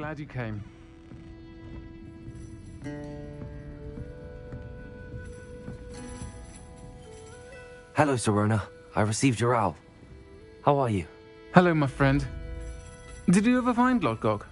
glad you came. Hello, Serona. I received your owl. How are you? Hello, my friend. Did you ever find Lodgok?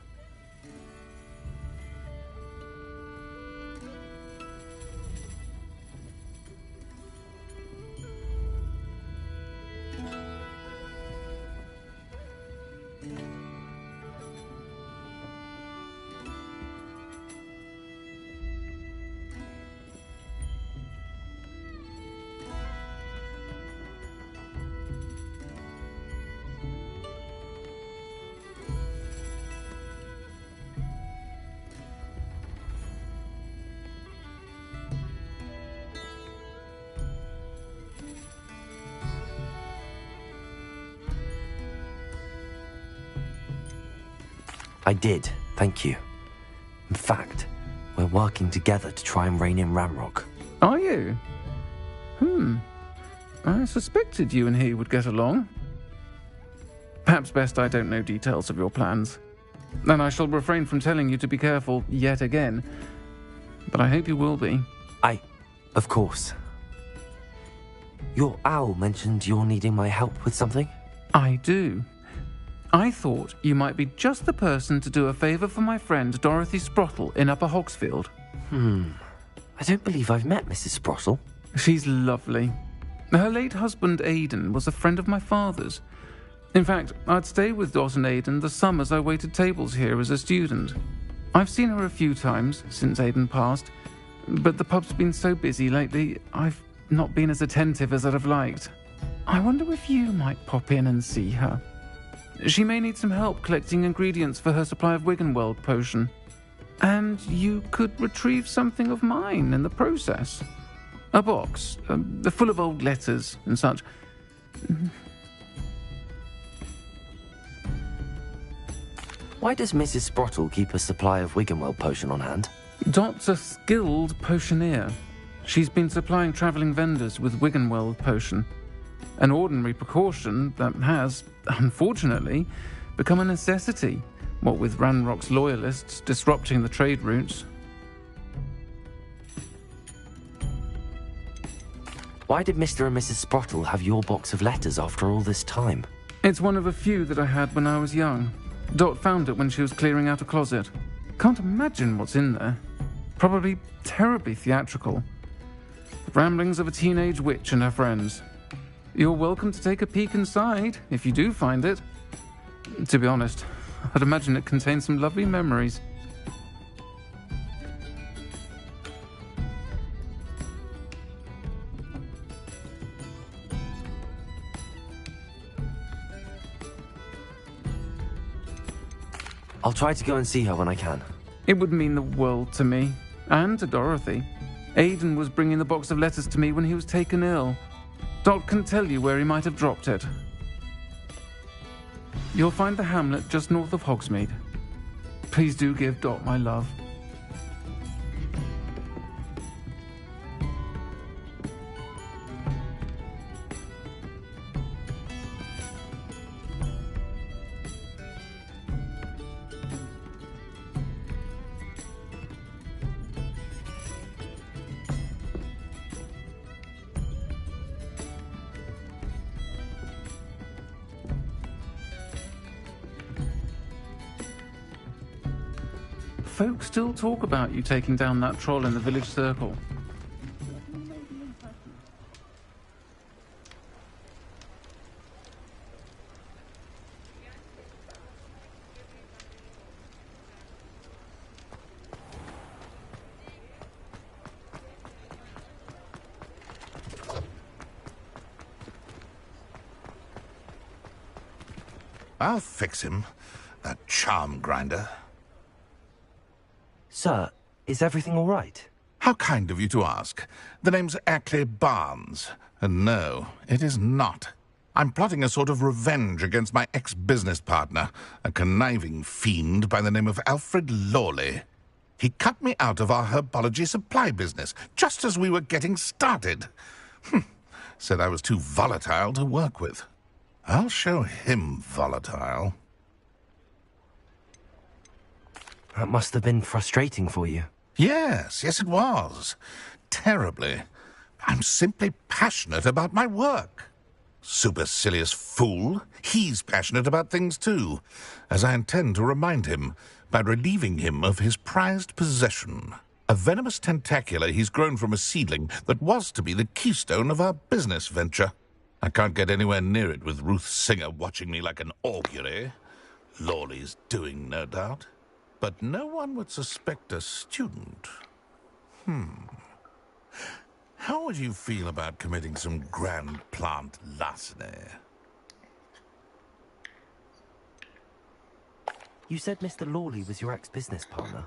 I did, thank you. In fact, we're working together to try and rein in Ramrock. Are you? I suspected you and he would get along. Perhaps best I don't know details of your plans. And I shall refrain from telling you to be careful yet again. But I hope you will be. Of course. Your owl mentioned you're needing my help with something? I do. I thought you might be just the person to do a favour for my friend Dorothy Sprottle in Upper Hogsfield. I don't believe I've met Mrs. Sprottle. She's lovely. Her late husband Aidan was a friend of my father's. In fact, I'd stay with Dot and Aidan the summers I waited tables here as a student. I've seen her a few times since Aidan passed, but the pub's been so busy lately, I've not been as attentive as I'd have liked. I wonder if you might pop in and see her. She may need some help collecting ingredients for her supply of Wiggenweld potion. And you could retrieve something of mine in the process. A box, full of old letters and such. Why does Mrs. Sprottle keep a supply of Wiggenweld potion on hand? Dot's a skilled potioneer. She's been supplying travelling vendors with Wiggenweld potion. An ordinary precaution that has, unfortunately, become a necessity, what with Ranrock's loyalists disrupting the trade routes. Why did Mr. and Mrs. Sprottle have your box of letters after all this time? It's one of a few that I had when I was young. Dot found it when she was clearing out a closet. Can't imagine what's in there. Probably terribly theatrical. The ramblings of a teenage witch and her friends. You're welcome to take a peek inside, if you do find it. To be honest, I'd imagine it contains some lovely memories. I'll try to go and see her when I can. It would mean the world to me, and to Dorothy. Aidan was bringing the box of letters to me when he was taken ill. Dot can tell you where he might have dropped it. You'll find the hamlet just north of Hogsmeade. Please do give Dot my love. Folks still talk about you taking down that troll in the village circle. I'll fix him, that charm grinder. Sir, is everything all right? How kind of you to ask. The name's Ackley Barnes. And no, it is not. I'm plotting a sort of revenge against my ex-business partner, a conniving fiend by the name of Alfred Lawley. He cut me out of our herbology supply business, just as we were getting started. Said I was too volatile to work with. I'll show him volatile. That must have been frustrating for you. Yes, it was. Terribly. I'm simply passionate about my work. Supercilious fool. He's passionate about things too, as I intend to remind him by relieving him of his prized possession. A venomous tentacular he's grown from a seedling that was to be the keystone of our business venture. I can't get anywhere near it with Ruth Singer watching me like an augury. Lawley's doing, no doubt. But no one would suspect a student. How would you feel about committing some grand plant larceny? You said Mr. Lawley was your ex-business partner.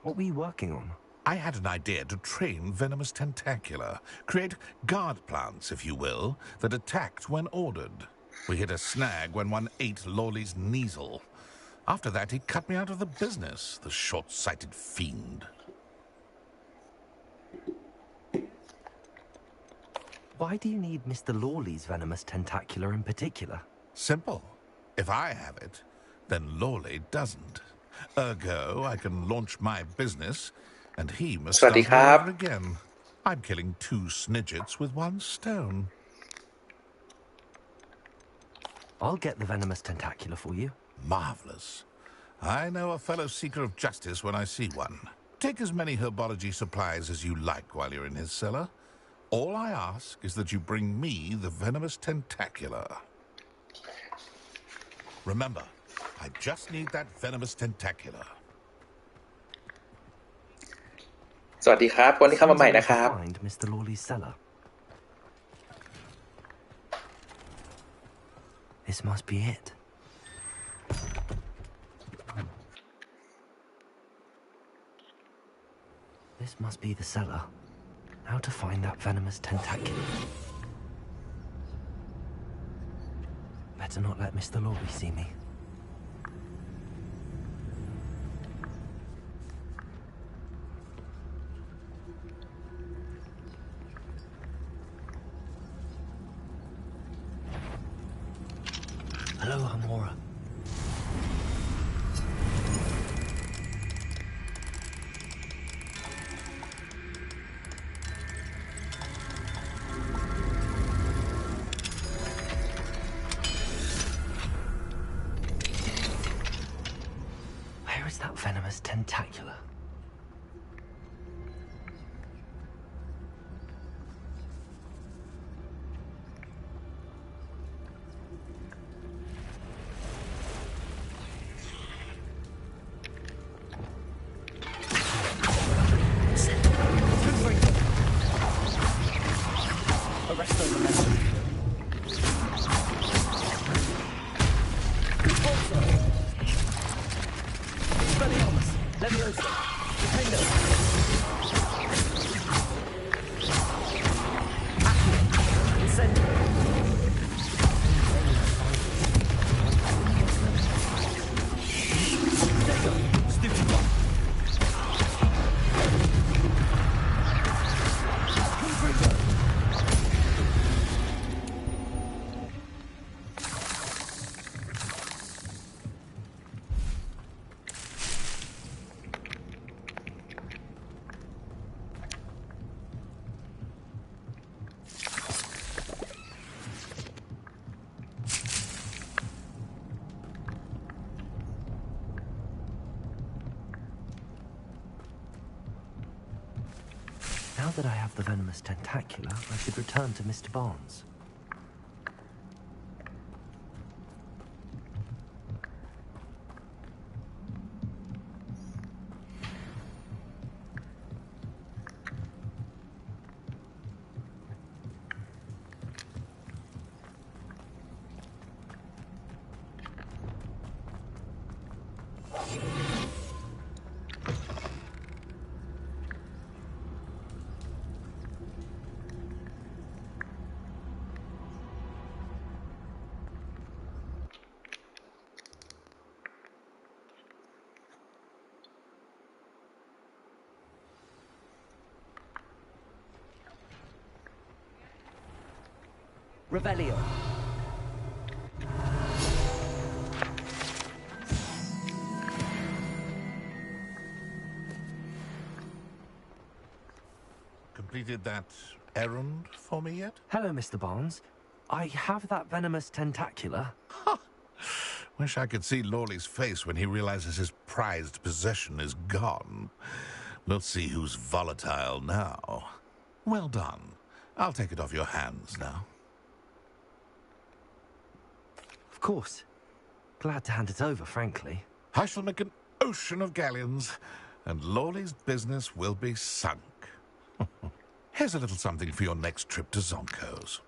What were you working on? I had an idea to train venomous tentacula, create guard plants, if you will, that attacked when ordered. We hit a snag when one ate Lawley's Kneasel. After that, he cut me out of the business, the short-sighted fiend. Why do you need Mr. Lawley's venomous tentacular in particular? Simple. If I have it, then Lawley doesn't. Ergo, I can launch my business, and he must สวัสดี start ครับ all over again. I'm killing 2 snidgets with 1 stone. I'll get the venomous tentacular for you. Marvelous. I know a fellow seeker of justice when I see one. Take as many herbology supplies as you like while you're in his cellar. All I ask is that you bring me the venomous tentacular. Remember, I just need that venomous tentacular. สวัสดีครับคนที่เข้ามาใหม่นะครับ Find Mr. Lawley's cellar. This must be it. This must be the cellar. How to find that venomous tentacular? Better not let Mr. Lawley see me. Hello, Hamora. Where is that venomous tentacular? Now that I have the venomous tentacular, I should return to Mr. Barnes. Revelio. completed that errand for me yet? Hello, Mr. Barnes. I have that venomous tentacular. Wish I could see Lawley's face when he realizes his prized possession is gone. We'll see who's volatile now. Well done. I'll take it off your hands now. Of course. Glad to hand it over, frankly. I shall make an ocean of galleons, and Lawley's business will be sunk. Here's a little something for your next trip to Zonko's.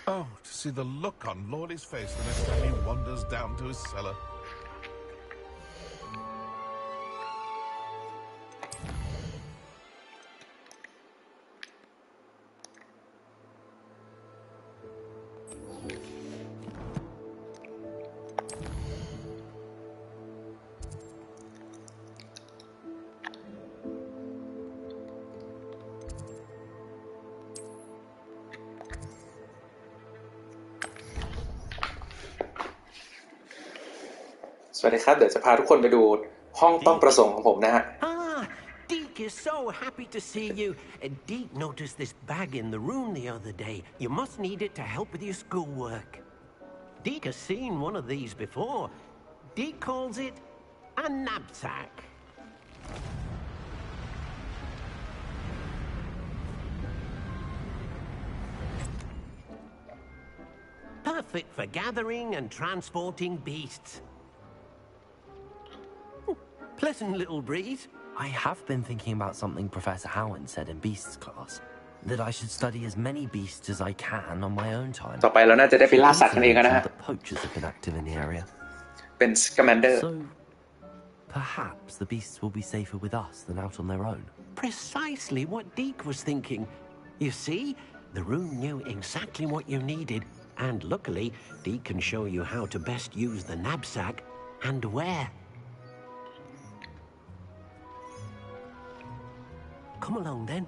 Oh, to see the look on Lawley's face the next time he wanders down to his cellar. สวัสดีครับเดี๋ยวจะพาทุกคนไปดูห้องต้องประสงค์ของผมนะฮะ Deke is so happy to see you. Deke noticed this bag in the room the other day. You must need it to help with your schoolwork. Deke has seen one of these before. Deke calls it a knapsack. Perfect for gathering and transporting beasts. Pleasant little breeze. I have been thinking about something Professor Howard said in Beasts class. That I should study as many beasts as I can on my own time. ต่อไปเราน่าจะได้ไปล่าสัตว์กันเองนะฮะ The poachers have been active in the area. เป็นสแกมแมนเดอร์ So, perhaps the beasts will be safer with us than out on their own. Precisely what Deke was thinking. You see, the room knew exactly what you needed, and luckily, Deke can show you how to best use the knapsack and where. Come along then.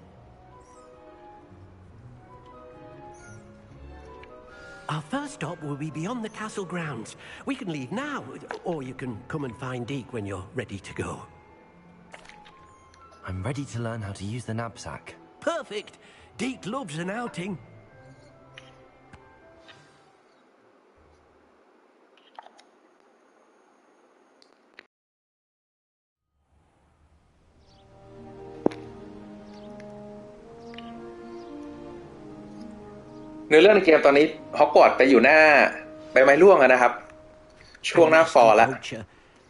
Our first stop will be beyond the castle grounds. We can leave now, or you can come and find Deke when you're ready to go. I'm ready to learn how to use the knapsack. Perfect! Deke loves an outing.เนื้อเรื่องในเกมตอนนี้ฮอกวอตส์ไปอยู่หน้าใบไม้ร่วงนะครับช่วงหน้าฟอลแล้ว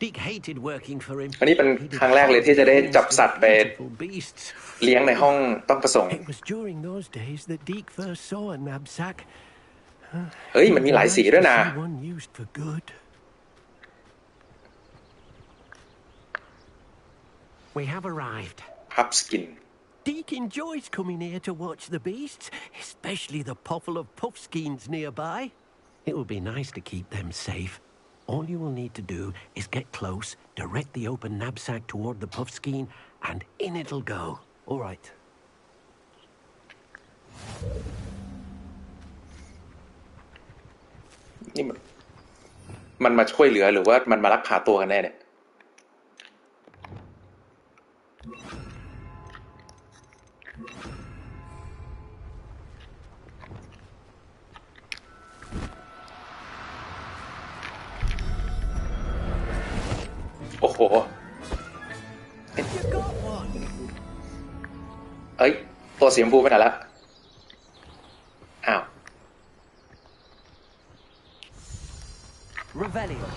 Deke hated working for him. อันนี้เป็นครั้งแรกเลยที่จะได้จับสัตว์ไปเลี้ยงในห้องต้องประสงค์ It was during those days that Deke first saw a knapsack. เฮ้ยมันมีหลายสีด้วยนะ One used for good. We have arrived. พับสกินDeke enjoys coming here to watch the beasts, especially the potful of puffskeins nearby. It will be nice to keep them safe. All you will need to do is get close, direct the open knapsack toward the puffskein, and in it'll go. All right. นี่มันมาช่วยเหลือหรือว่ามันมาลักพาตัวกันแน่เนี่ยโอ้โหเอ้ยตัวสีชมพูไปไหนแล้วอ้าว Revelio.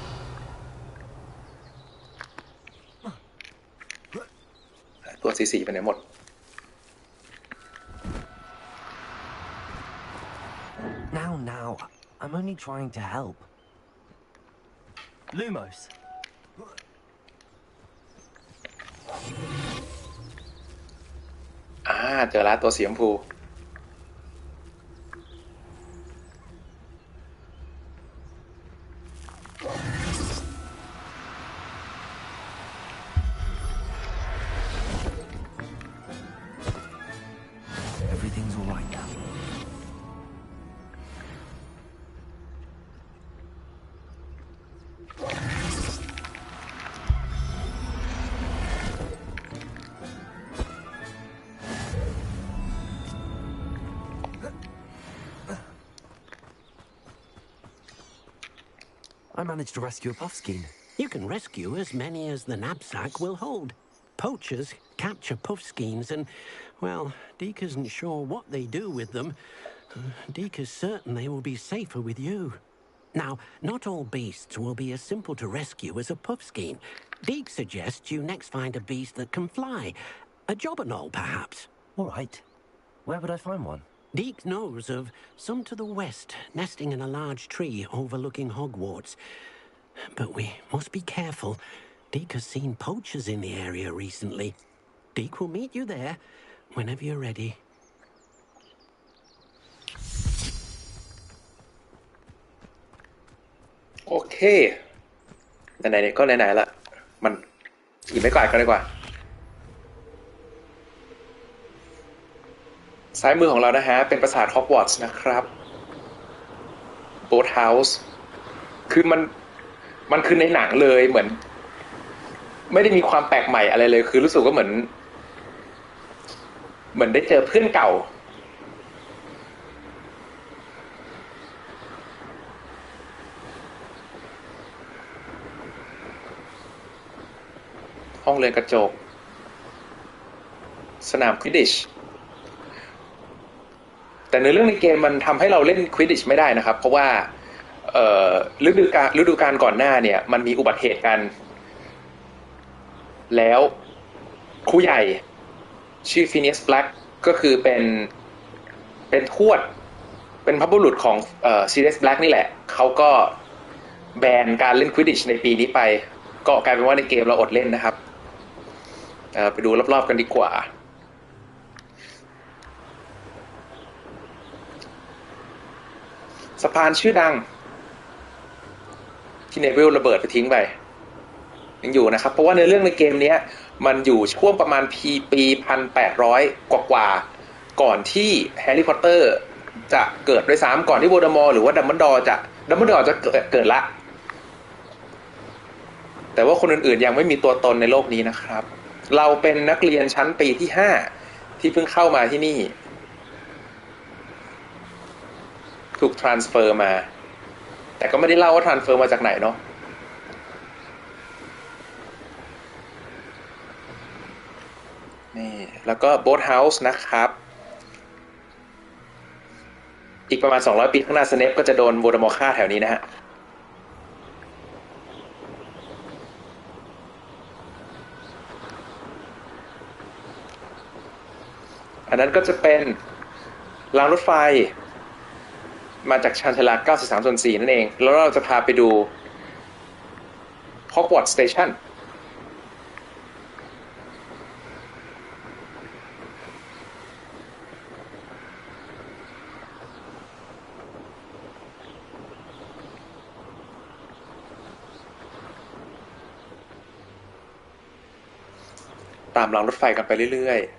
ตัวสีไปไหนหมด Now, I'm only trying to help. Lumos. เจอแล้วตัวสีชมพูEverything's all right now. I managed to rescue a puffskein. You can rescue as many as the knapsack will hold. Poachers capture puffskeins and, well, Deke isn't sure what they do with them. Deke is certain they will be safer with you. Now, not all beasts will be as simple to rescue as a puffskein. Deke suggests you next find a beast that can fly. A jobberknoll, perhaps. All right. Where would I find one? Deke knows of some to the west, nesting in a large tree overlooking Hogwarts. But we must be careful. Deke has seen poachers in the area recently. Deke will meet you there whenever you're ready. โอเคไหนๆก็ไหนๆละมันขี่ไม่กวาดกันดีกว่าซ้ายมือของเรานะฮะเป็นปราสาทฮอกวอตส์นะครับโบ๊ทเฮาส์คือมันคือในหนังเลยเหมือนไม่ได้มีความแปลกใหม่อะไรเลยคือรู้สึกว่าเหมือนได้เจอเพื่อนเก่าห้องเรือนกระจกสนามควิดดิชแต่ในเรื่องในเกมมันทำให้เราเล่นควิดดิชไม่ได้นะครับเพราะว่าฤดูกาลก่อนหน้าเนี่ยมันมีอุบัติเหตุกันแล้วครูใหญ่ชื่อฟินิสแบล็กก็คือเป็นทวดเป็นพระบุรุษของซีเรียสแบล็กนี่แหละเขาก็แบนการเล่นควิดดิชในปีนี้ไปก็กลายเป็นว่าในเกมเราอดเล่นนะครับไปดูรอบๆกันดีกว่าสะพานชื่อดังที่เนวิลระเบิดไปทิ้งไปยังอยู่นะครับเพราะว่าในเรื่องในเกมนี้มันอยู่ช่วงประมาณปี1800กว่าก่อนที่แฮร์รี่พอตเตอร์จะเกิดด้วยซ้ำก่อนที่โวลเดอมอร์หรือว่าดัมเบิลดอร์จะเกิดละแต่ว่าคนอื่นๆยังไม่มีตัวตนในโลกนี้นะครับเราเป็นนักเรียนชั้นปีที่5ที่เพิ่งเข้ามาที่นี่ถูก transfer มาแต่ก็ไม่ได้เล่าว่า transfer มาจากไหนเนาะนี่แล้วก็ boat house นะครับอีกประมาณ200ปีข้างหน้าสเนปก็จะโดนโวลเดอมอร์ฆ่าแถวนี้นะฮะอันนั้นก็จะเป็นรางรถไฟมาจากชานชาลา 93/4 นั่นเองแล้วเราจะพาไปดู Hogwarts Station ตามรางรถไฟกันไปเรื่อยๆ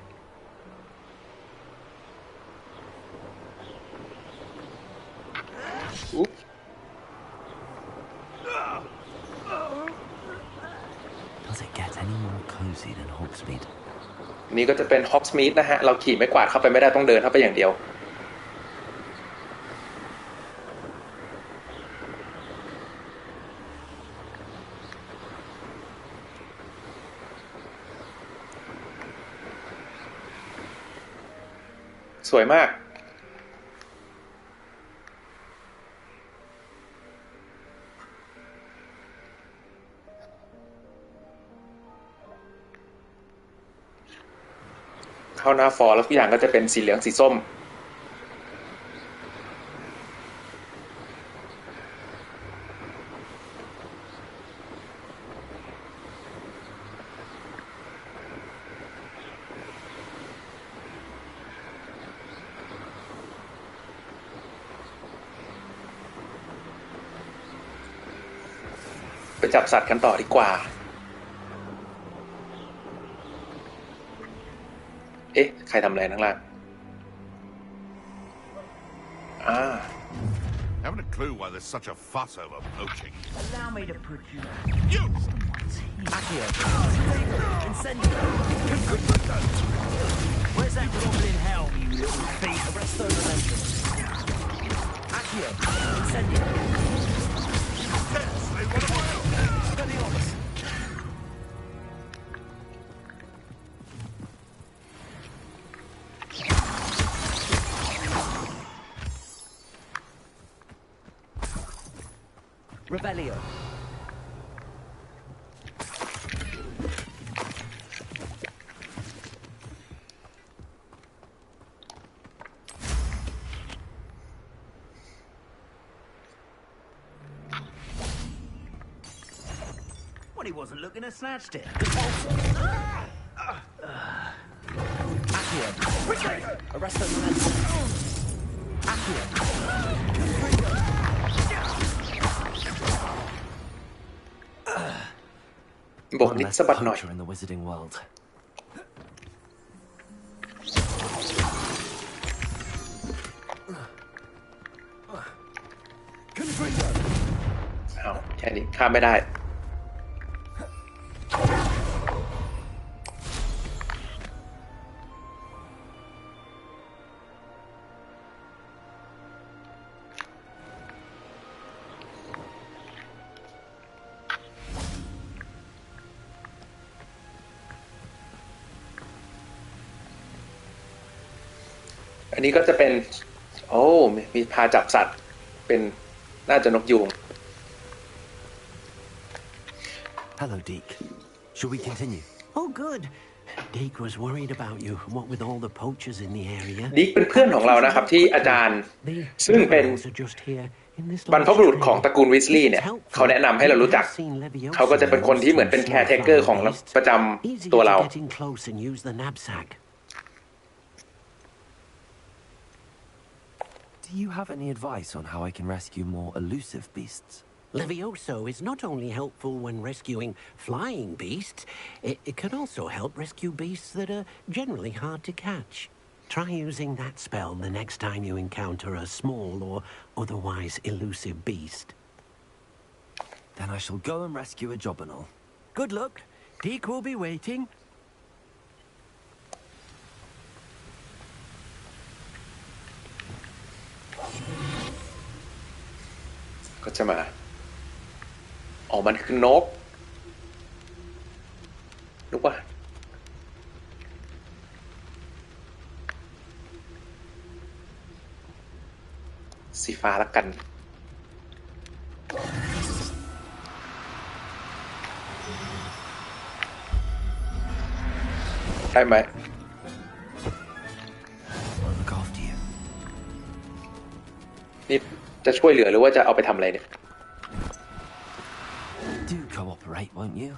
Does it get any more cozy than Hogsmeade? นี่ก็จะเป็น Hogsmeade นะฮะเราขี่ไม่กวาดเข้าไปไม่ได้ต้องเดินเข้าไปอย่างเดียวสวยมากเข้าหน้าฟอร์แล้วทุกอย่างก็จะเป็นสีเหลืองสีส้มไปจับสัตว์กันต่อดีกว่าเอ๊ะใครทำอะไรข้างล่างHaven't a clue why there's such a fuss over poaching. Allow me to put you. You! Accio! Incendio! Where's that goblin hell, you little thief? Arrest those Avengers! Accio! Incendio! Revelio. Well, he wasn't looking to snatched it. Accio. Arresto man. Accio. บอกนิดสะบัดหน่อย in the wizarding world. อ้าวแค่นี้ข้ามไม่ได้อันนี้ก็จะเป็นโอ้มีพาจับสัตว์เป็นน่าจะนกยูง Hello, Deke. Should we continue? Oh, good. Deke was worried about you, what with all the poachers in the area. ดิ๊กเป็นเพื่อนของเรานะครับที่อาจารย์ซึ่งเป็นบรรพบุรุษของตระกูลวิสลีย์เนี่ยเขาแนะนำให้เรารู้จักเขาก็จะเป็นคนที่เหมือนเป็นแคร์เทคเกอร์ของประจำตัวเรา Do you have any advice on how I can rescue more elusive beasts? Levioso is not only helpful when rescuing flying beasts, it can also help rescue beasts that are generally hard to catch. Try using that spell the next time you encounter a small or otherwise elusive beast. Then I shall go and rescue a Jobberknoll. Good luck. Deke will be waiting. ก็จะมาอ๋อมันคือนกรู้ป่ะสีฟ้าละกันได้ไหม I'll look after you. นี่จะช่วยเหลือหรือว่าจะเอาไปทำอะไรเนี่ย Do cooperate, won't you?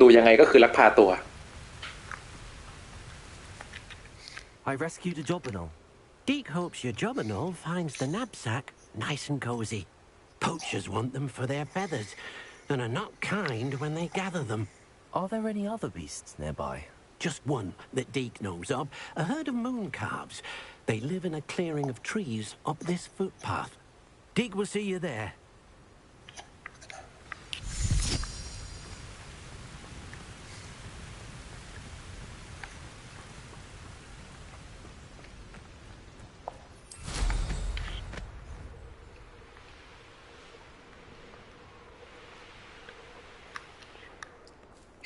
ดูยังไงก็คือลักพาตัว I rescued a Jobberknoll. Deke hopes your Jobberknoll finds the knapsack nice and cozy. Poachers want them for their feathers and are not kind when they gather them. Are there any other beasts nearby? Just one that Deke knows of, a herd of moon calves. They live in a clearing of trees up this footpath. Deke will see you there.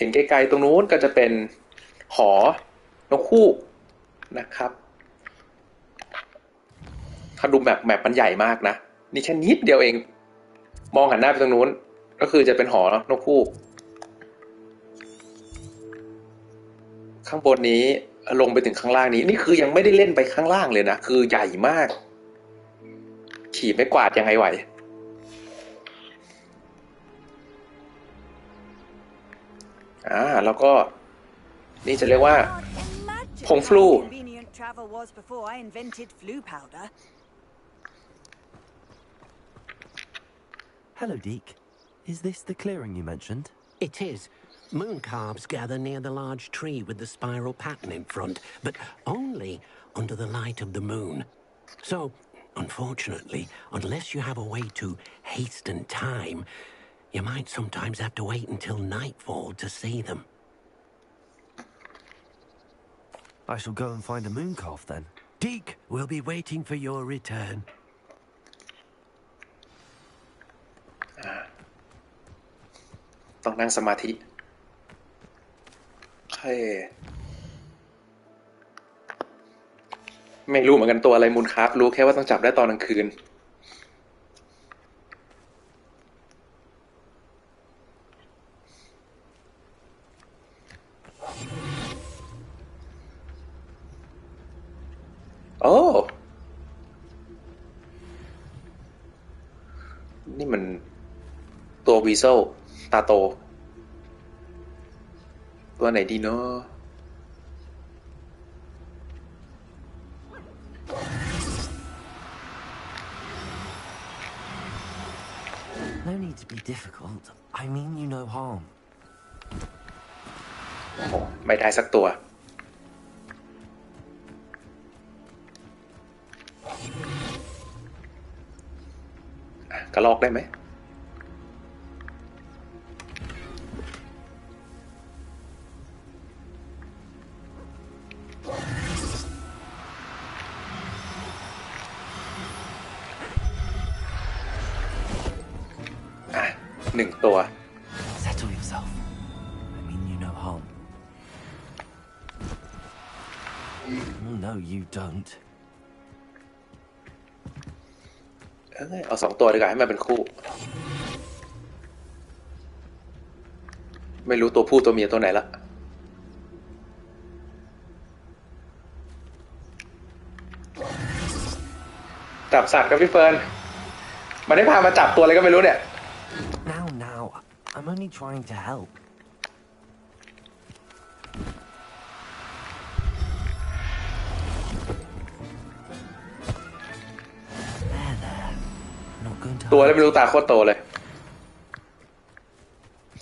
เห็นไกลๆตรงนู้นก็จะเป็นหอนกฮูกนะครับถ้าดูแมปมันใหญ่มากนะนี่แค่นิดเดียวเองมองหันหน้าไปตรงนู้นก็คือจะเป็นหอนกฮูกข้างบนนี้ลงไปถึงข้างล่างนี้นี่คือยังไม่ได้เล่นไปข้างล่างเลยนะคือใหญ่มากขี่ไม่กวาดยังไงไหวแล้วก็นี่จะเรียกว่าผงฟลู Hello, Deke. Is this the clearing you mentioned? It is. Moon calves gather near the large tree with the spiral pattern in front, but only under the light of the moon. So, unfortunately, unless you have a way to hasten time, you might sometimes have to wait until nightfall to see them. I shall go and find a moon calf then. Deke will be waiting for your return. ต้องนั่งสมาธิไม่รู้เหมือนกันตัวอะไรมูลคราฟรู้แค่ว่าต้องจับได้ตอนกลางคืนโอ้นี่มันตัววีเซลตาโตตัวไหนดีเนาะNo need to be difficult. I mean you no harm. โอ้โหไม่ได้สักตัวกระลอกได้ไหมหนึ่งตัว Settle yourself. I mean you no harm. No, you don't. เอาสองตัวดีกว่าให้มันเป็นคู่ไม่รู้ตัวผู้ตัวเมียตัวไหนละจับสัตว์กับพี่เฟิร์นมันได้พามาจับตัวอะไรก็ไม่รู้เนี่ย Now, I'm only trying to help. There. Not going to. ตัวอะไรไม่รู้ตาโคตรโตเลย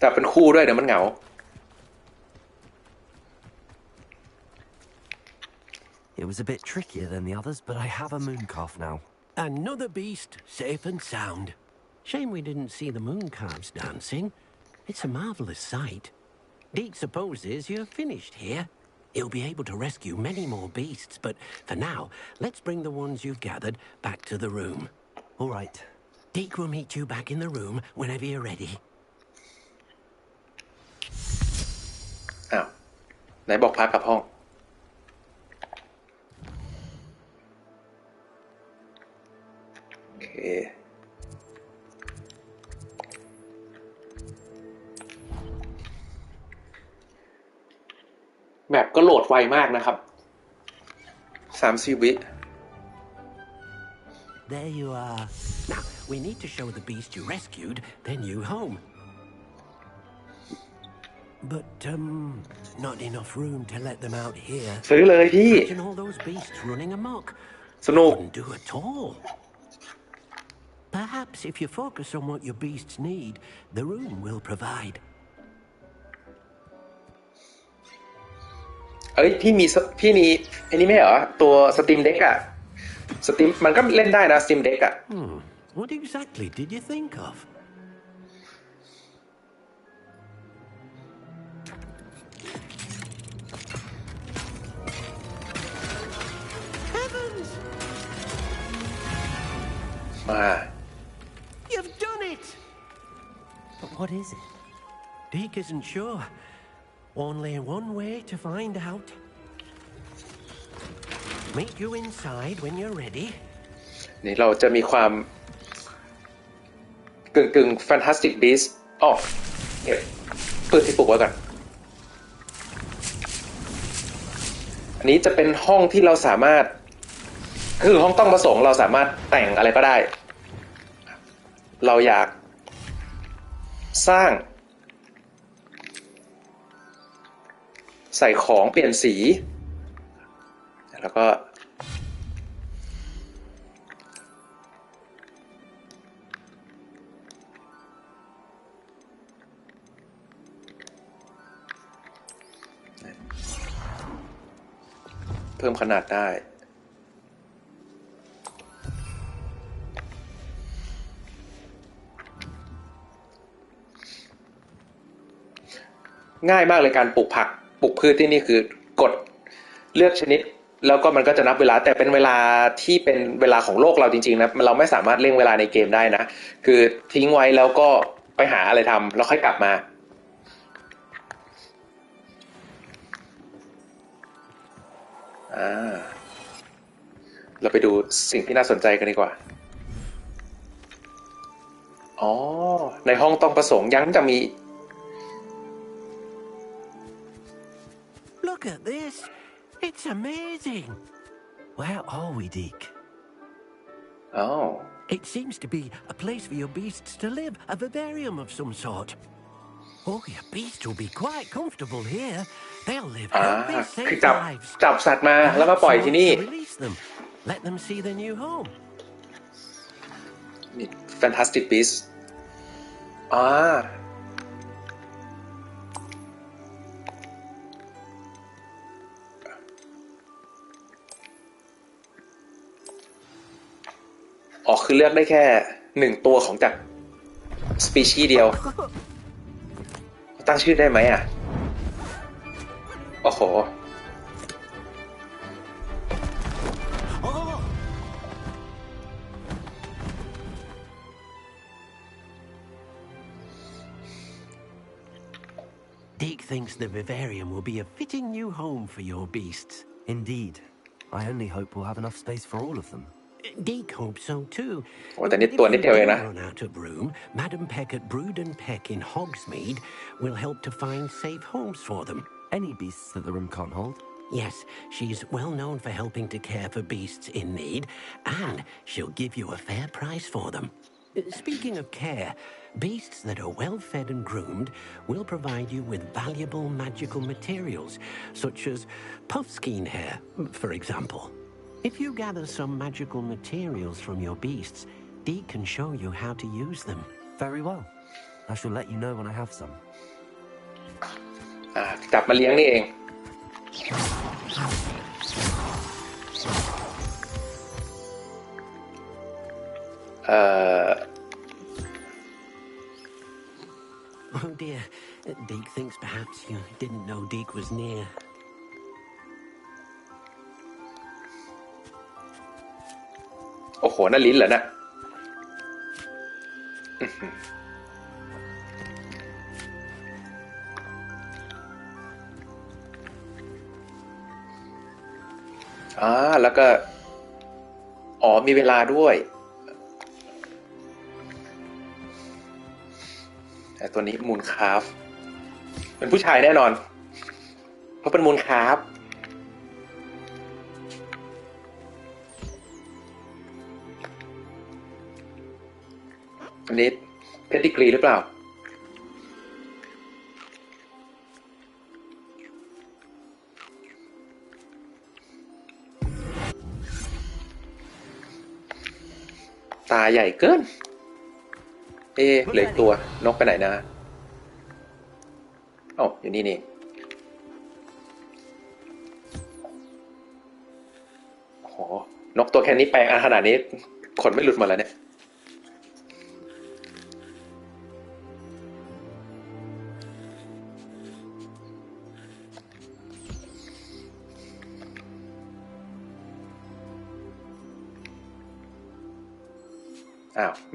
จับเป็นคู่ด้วยเดี๋ยวมันเหงาIt was a bit trickier than the others, but I have a moon calf now. Another beast, safe and sound. Shame we didn't see the moon calves dancing. It's a marvelous sight. Deke supposes you're finished here. He'll be able to rescue many more beasts, but for now, let's bring the ones you've gathered back to the room. All right. Deke will meet you back in the room whenever you're ready. อ้าวไหนบอกพักกับห้องโอเคแบบก็โหลดไวมากนะครับ30 วิ There you are. Now, we need to show the beast you rescued their new home. But, not enough room to let them out here. ซื้อเลยพี่ Imagine all those beasts running amok. สนุก Wouldn't do at all. Perhaps if you focus on what your beasts need, the room will provide. เอ้ยพี่มีอันนี้ไม่เหรอตัวสตรีมเด็กอะสตรีมมันก็เล่นได้นะสตรีมเด็กอะ What exactly did you think of? Heavens! มา You've done it! But what is it? Deke isn't sure. Only one way to find out. Meet you inside when you're ready. นี่เราจะมีความกึ่ง Fantastic Beasts อ๋อเก็บปืนที่ปลูกไว้ก่อนอันนี้จะเป็นห้องที่เราสามารถคือห้องต้องประสงค์เราสามารถแต่งอะไรก็ได้เราอยากสร้างใส่ของเปลี่ยนสีแล้วก็เพิ่มขนาดได้ง่ายมากเลยการปลูกผักปลูกพืชที่นี่คือกดเลือกชนิดแล้วก็มันก็จะนับเวลาแต่เป็นเวลาที่เป็นเวลาของโลกเราจริงๆนะเราไม่สามารถเร่งเวลาในเกมได้นะคือทิ้งไว้แล้วก็ไปหาอะไรทำแล้วค่อยกลับมา เราไปดูสิ่งที่น่าสนใจกันดีกว่าอ๋อในห้องต้องประสงค์ยังจะมี Look at this. It's amazing. Where are we, Deke? Oh. It seems to be a place for your beasts to live, a vivarium of some sort. Oh, your beasts will be quite comfortable here. They'll live healthy, คือ safe lives. จับสัตว์มาแล้วมาปล่อยที่นี่ Release them. Let them see their new home. Fantastic Beasts คือเลือกได้แค่1ตัวของจากสปีชีส์เดียวตั้งชื่อได้ไหมอ่ะโอ้โหDeke thinks the vivarium will be a fitting new home for your beasts. Indeed. I only hope we'll have enough space for all of them. Deke hopes so too. โอ้แต่นิดตัวนิดเดียวเองนะ If you run out of room, Madam Peck at Brood and Peck in Hogsmeade will help to find safe homes for them. Any beasts that the room can't hold? Yes, she's well known for helping to care for beasts in need, and she'll give you a fair price for them. Speaking of care, beasts that are well fed and groomed will provide you with valuable magical materials, such as puffskein hair, for example. If you gather some magical materials from your beasts, Deke can show you how to use them. Very well. I shall let you know when I have some. จับมาเลี้ยงนี่เองOh dear, Deke thinks perhaps you didn't know Deke was near. โอ้โหนั่นลิ้นเหรอนะแล้วก็มีเวลาด้วยแต่ตัวนี้มูนคาร์ฟเป็นผู้ชายแน่นอนเพราะเป็นมูนคาร์ฟอันนี้เพดดิกรีหรือเปล่าตาใหญ่เกินเหลือตัวนกไปไหนนะอยู่นี่นี่โอ้โหนกตัวแค่นี้แปลงขนาดนี้ขนไม่หลุดมาแล้วเนี่ย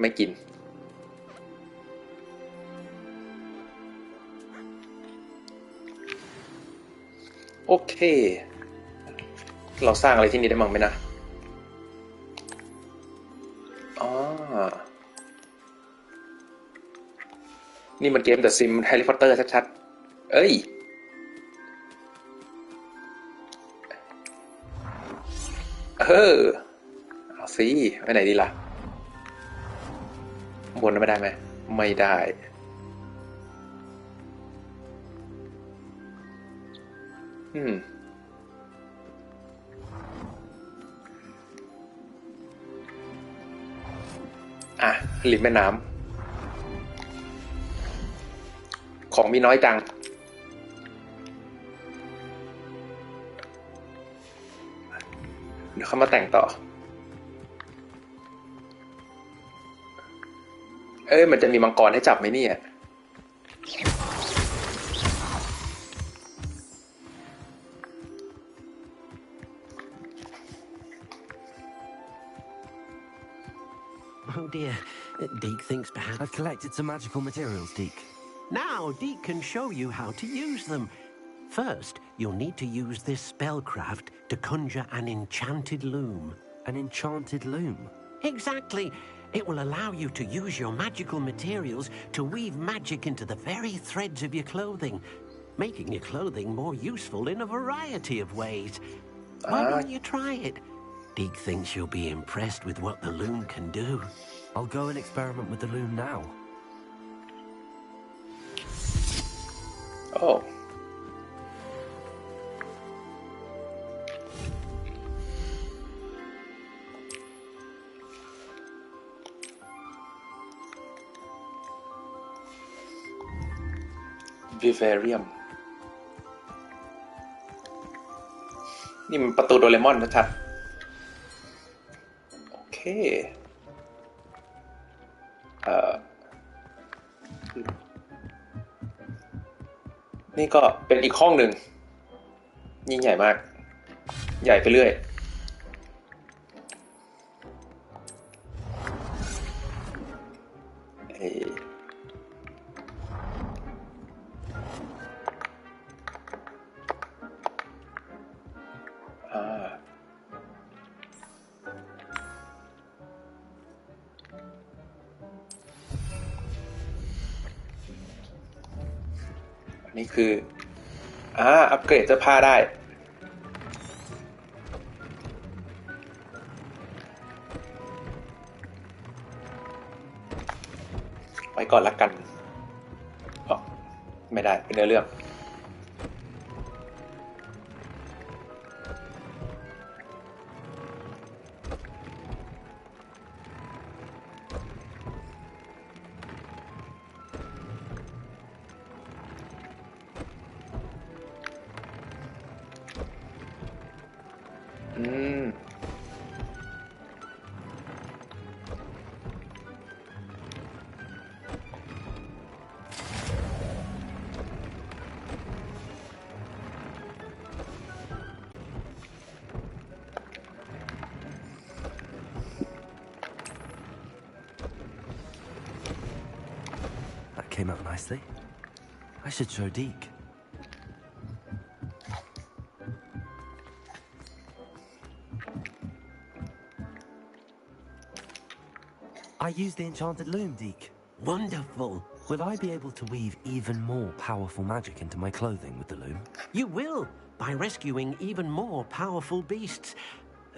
ไม่กินโอเคเราสร้างอะไรที่นี่ได้มั้งไหมนะนี่มันเกม The Sim Harry Potter ชัดๆเอาสิไปไหนดีล่ะบนไม่ได้ไหมไม่ได้ริมแม่น้ำของมีน้อยจังเดี๋ยวเขามาแต่งต่อมันจะมีมังกรให้จับไหมเนี่ยOh dear, Deke thinks perhaps... I've collected some magical materials, Deke. Now Deke can show you how to use them. First, you'll need to use this spellcraft to conjure an enchanted loom. An enchanted loom? Exactly. It will allow you to use your magical materials to weave magic into the very threads of your clothing, making your clothing more useful in a variety of ways. Why don't you try it? Deke thinks you'll be impressed with what the loom can do. I'll go and experiment with the loom now. Oh. Vivarium นี่มันประตูโดเรมอนชัดๆโอเคนี่ก็เป็นอีกห้องหนึ่งยิ่งใหญ่มากใหญ่ไปเรื่อยนี่คืออัปเกรดเสื้อผ้าได้ไว้ก่อนละกันไม่ได้เป็นเนื้อเรื่องCame out nicely. I should show Deke. I used the enchanted loom, Deke. Wonderful. Will I be able to weave even more powerful magic into my clothing with the loom? You will, by rescuing even more powerful beasts.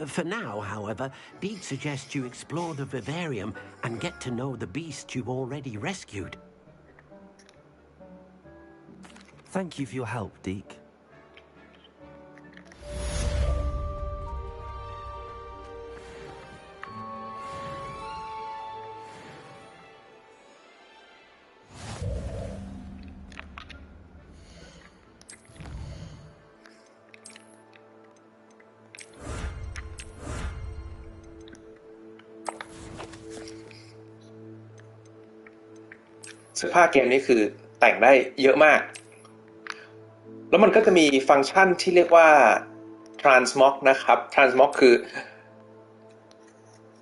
For now, however, Deke suggests you explore the vivarium and get to know the beasts you've already rescued. Thank you for your help, Deke. เสื้อผ้าเกมนี้คือแต่งได้เยอะมากแล้วมันก็จะมีฟังก์ชันที่เรียกว่า transmog นะครับ transmog คือ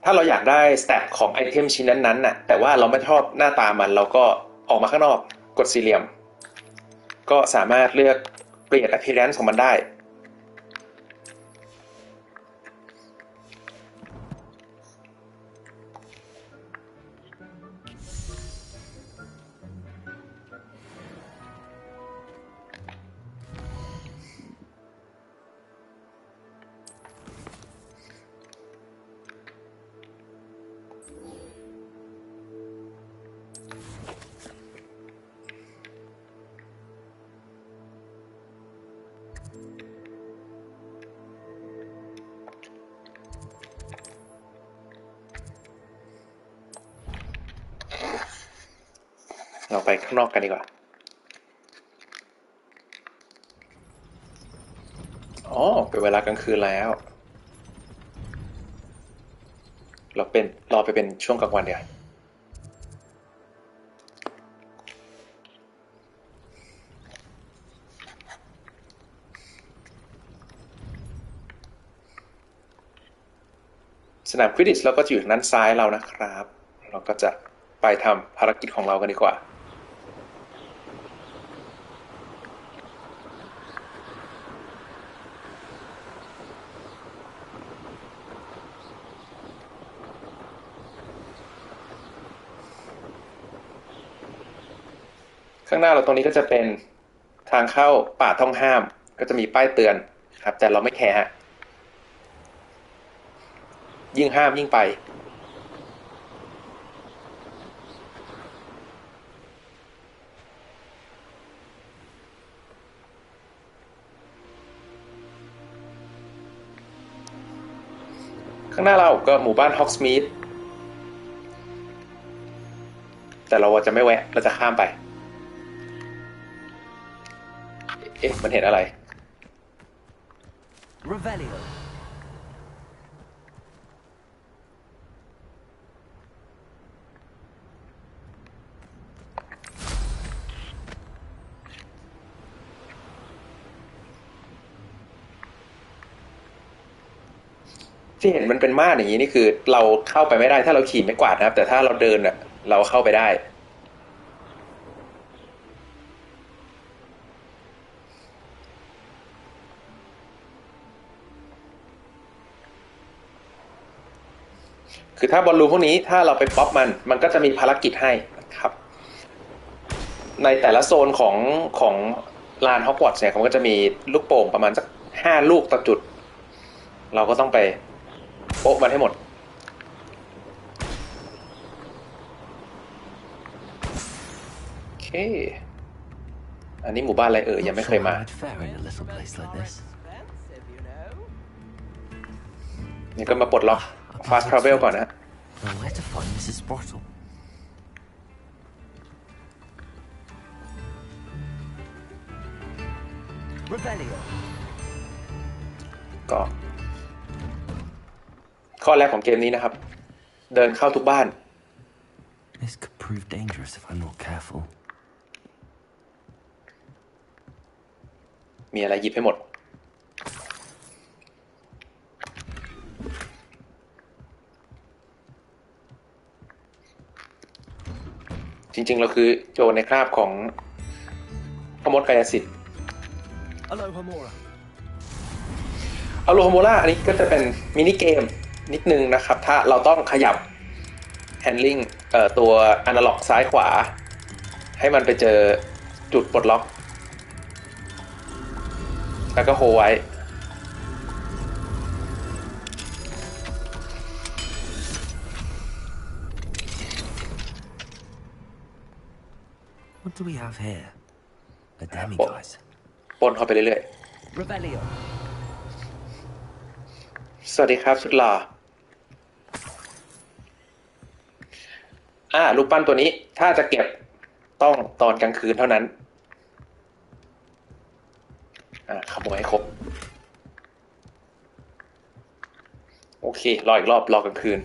ถ้าเราอยากได้ stat ของไอเทมชิ้นนั้นๆน่ะแต่ว่าเราไม่ชอบหน้าตามันเราก็ออกมาข้างนอกกดสี่เหลี่ยมก็สามารถเลือกเปลี่ยน appearance ของมันได้เราไปข้างนอกกันดีกว่าเป็นเวลากลางคืนแล้วรอไปเป็นช่วงกลางวันเดี๋ยวสนามควิดดิชเราก็จะอยู่ทางด้านซ้ายเรานะครับเราก็จะไปทำภารกิจของเรากันดีกว่า ข้างหน้าเราตรงนี้ก็จะเป็นทางเข้าป่าต้องห้ามก็จะมีป้ายเตือนครับแต่เราไม่แคร์ฮะยิ่งห้ามยิ่งไปข้างหน้าเราก็หมู่บ้านฮอกสมีธแต่เราจะไม่แวะเราจะข้ามไปเอ๊ะมันเห็นอะไร Revelio. ที่เห็นมันเป็นม่านอย่างนี้นี่คือเราเข้าไปไม่ได้ถ้าเราขี่ไม้กวาดนะครับแต่ถ้าเราเดินอ่ะเราเข้าไปได้คือถ้าบอลลูนพวกนี้ถ้าเราไปป๊อปมันก็จะมีภารกิจให้ครับในแต่ละโซนของลานฮอกวอตส์เนี่ยมันก็จะมีลูกโป่งประมาณสัก5 ลูกต่อจุดเราก็ต้องไปโป๊ะมันให้หมดโอเคอันนี้หมู่บ้านอะไรยังไม่เคยมานี่ก็มาปลดล็อก Fast Travel ก่อนนะ Where to find Mrs. Sprottle? Revelio. ก็ข้อแรกของเกมนี้นะครับเดินเข้าทุกบ้าน This could prove dangerous if I'm not careful. มีอะไรหยิบให้หมดจริงๆเราคือโจรในคราบของพมดกายสิทธิ์ Alohomora. อโลโมล่าอันนี้ก็จะเป็นมินิเกมนิดนึงนะครับถ้าเราต้องขยับ handling ตัวอนาล็อกซ้ายขวาให้มันไปเจอจุดปลดล็อกแล้วก็โฮไว้ What do we have here? A demiguise. ปนเข้าไปเรื่อย Revelio. ๆสวัสดีครับสุดหล่อรูปปั้นตัวนี้ถ้าจะเก็บต้องตอนกลางคืนเท่านั้นขโมยให้ครบโอเครออีกรอบรอกลางคืน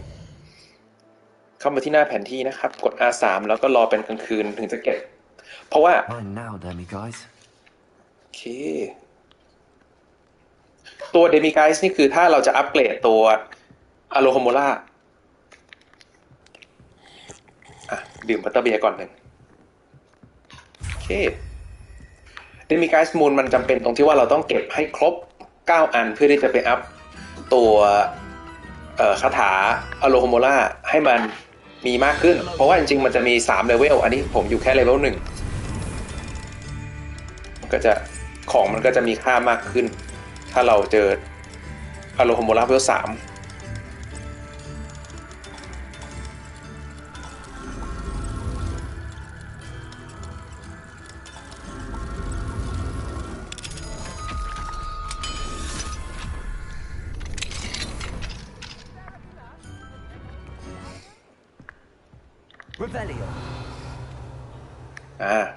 เข้ามาที่หน้าแผนที่นะครับกด R3 แล้วก็รอเป็นกลางคืนถึงจะเก็บเพราะว่า Mine now, demiguise. โอเคตัว Demiguise นี่คือถ้าเราจะอัปเกรดตัว Alohomora ดื่มบัตเตอร์เบียร์ก่อนหนึ่งโอเค Demiguise Moon มันจำเป็นตรงที่ว่าเราต้องเก็บให้ครบ9 อันเพื่อที่จะไปอัพตัวคาถา Alohomora ให้มันมีมากขึ้นเพราะว่าจริงๆมันจะมี3เลเวลอันนี้ผมอยู่แค่เลเวล1ก็จะของมันก็จะมีค่ามากขึ้นถ้าเราเจออโลโฮโมราเลเวล3Revelio.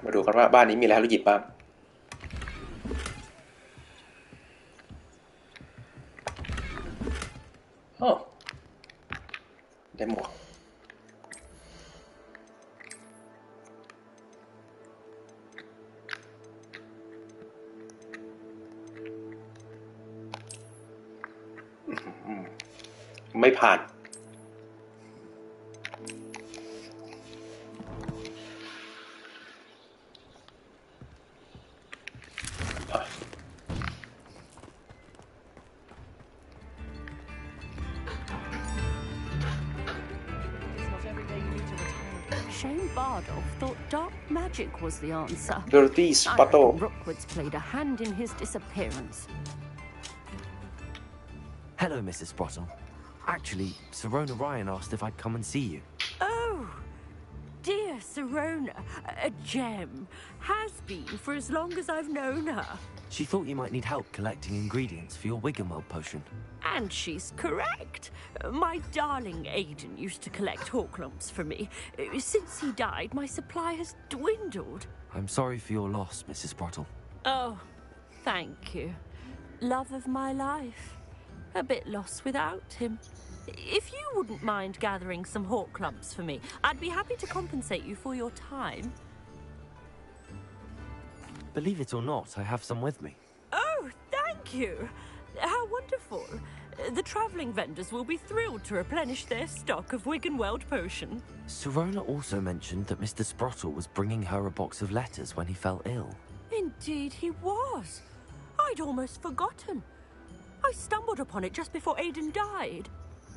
มาดูกันว่าบ้านนี้มีอะไรให้เราหยิบบ้างได้หมวกไม่ผ่าน shame Bardolph thought dark magic was the answer. Verity I Sparto reckon Rookwood's played a hand in his disappearance. Hello, Mrs. Sprottle. Actually, Sirona Ryan asked if I'd come and see you. Oh, dear Sirona, a gem. Has been for as long as I've known her. She thought you might need help collecting ingredients for your Wiggenweld potion. And she's correct. My darling Aidan used to collect Horklumps for me. Since he died, my supply has dwindled. I'm sorry for your loss, Mrs. Sprottle. Oh, thank you. Love of my life. A bit lost without him. If you wouldn't mind gathering some Horklumps for me, I'd be happy to compensate you for your time. Believe it or not, I have some with me. Oh, thank you. How wonderful. The travelling vendors will be thrilled to replenish their stock of Wiggenweld potion. Sirona also mentioned that Mr. Sprottle was bringing her a box of letters when he fell ill. Indeed he was. I'd almost forgotten. I stumbled upon it just before Aidan died.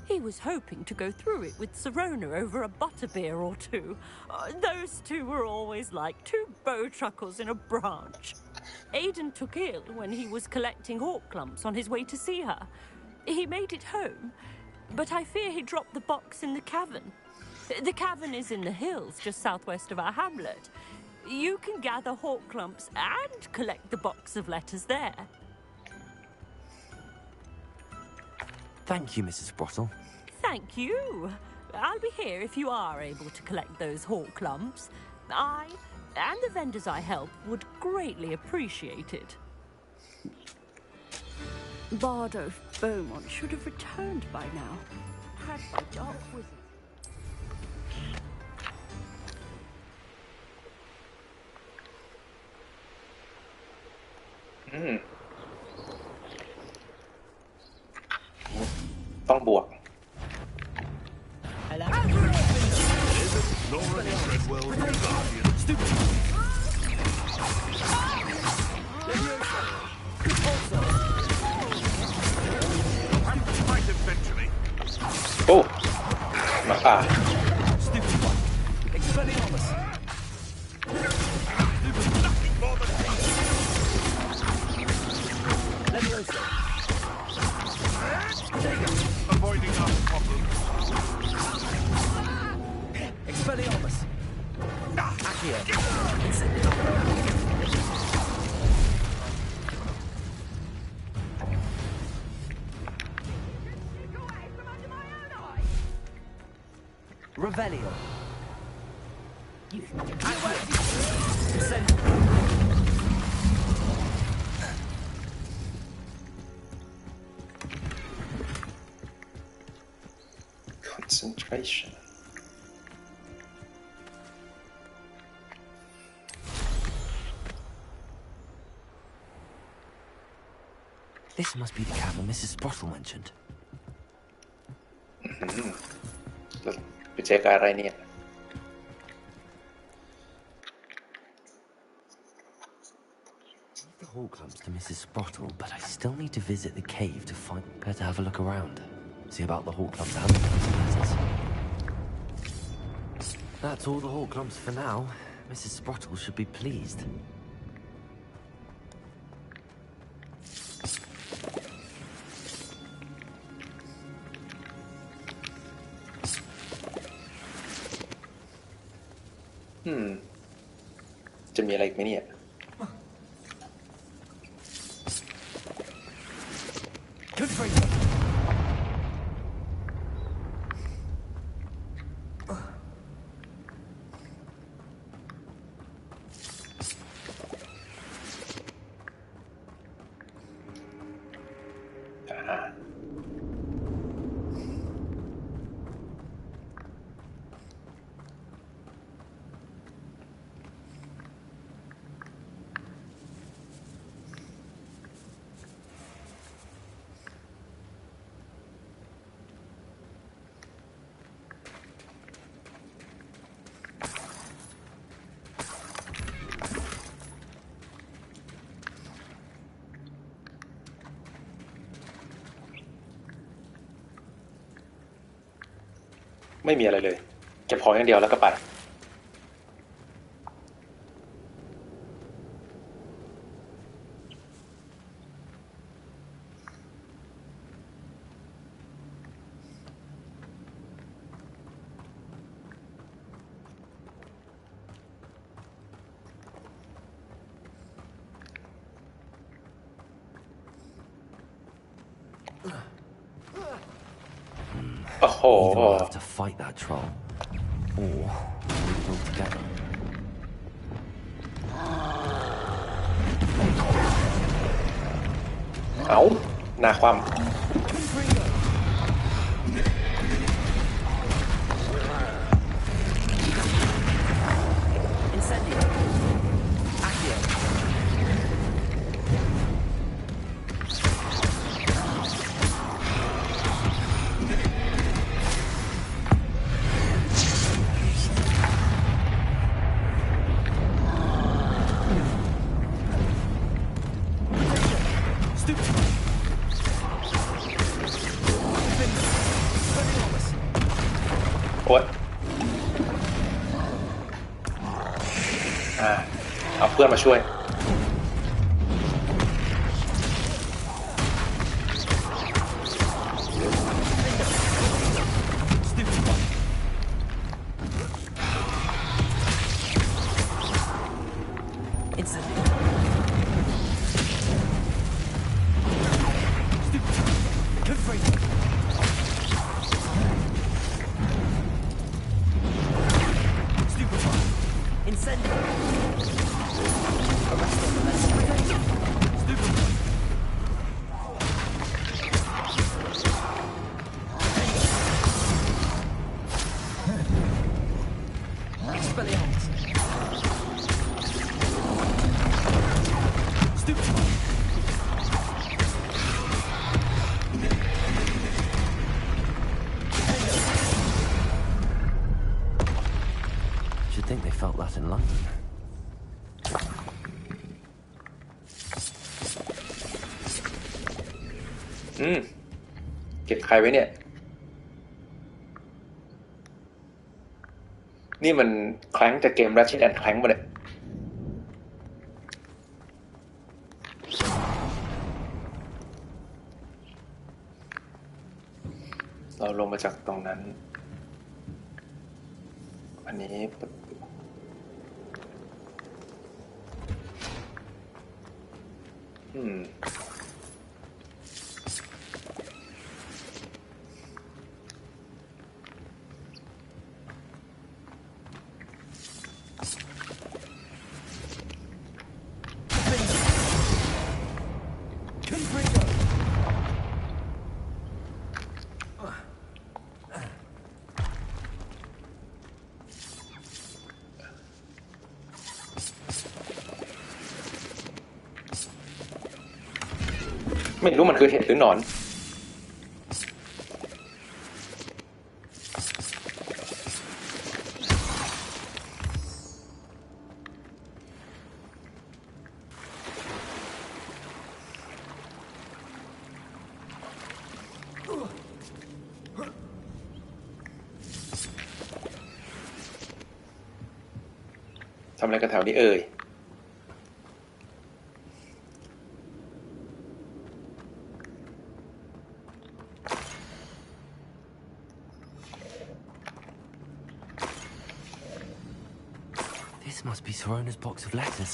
He was hoping to go through it with Sirona over a butterbeer or two. Those two were always like two bowtruckles in a branch. Aidan took ill when he was collecting Horklumps on his way to see her. He made it home, but I fear he dropped the box in the cavern. The cavern is in the hills just southwest of our hamlet. You can gather Horklumps and collect the box of letters there. Thank you, Mrs. Sprottle. Thank you. I'll be here if you are able to collect those Horklumps. I and the vendors I help would greatly appreciate it. Bardolph Beaumont should have returned by now. Had by dark wizards. ต้องบวก โอ้มาป่าAvoiding our problems. Expelliarmus. Accio. Revelio. Concentration. This must be the cavern Mrs. Sprottle mentioned. ไปเช็คอะไรเนี่ย The Horklumps to Mrs. Sprottle, but I still need to visit the cave to find. Better have a look around. See about the Horklumps and the letters. That's all the Horklumps for now. Mrs. Sprottle should be pleased. จะมีอะไรอีกไหมเนี่ย Good for you.ไม่มีอะไรเลยเก็บของอย่างเดียวแล้วก็ไป โอ้โห Either we'll have to fight that troll, or we'll go together. เอาหน้าความ โอ๊ยเอาเพื่อนมาช่วยYou'd think they felt that in London. เก็บใครไว้เนี่ยนี่มันแคลงจากเกม Ratchet and Clank มาเนี่ยเราลงมาจากตรงนั้นอันนี้ไม่รู้มันคือเห็ดหรือหนอนทำอะไรกันแถวนี้เอ่ยThis must be Sorona's box of letters.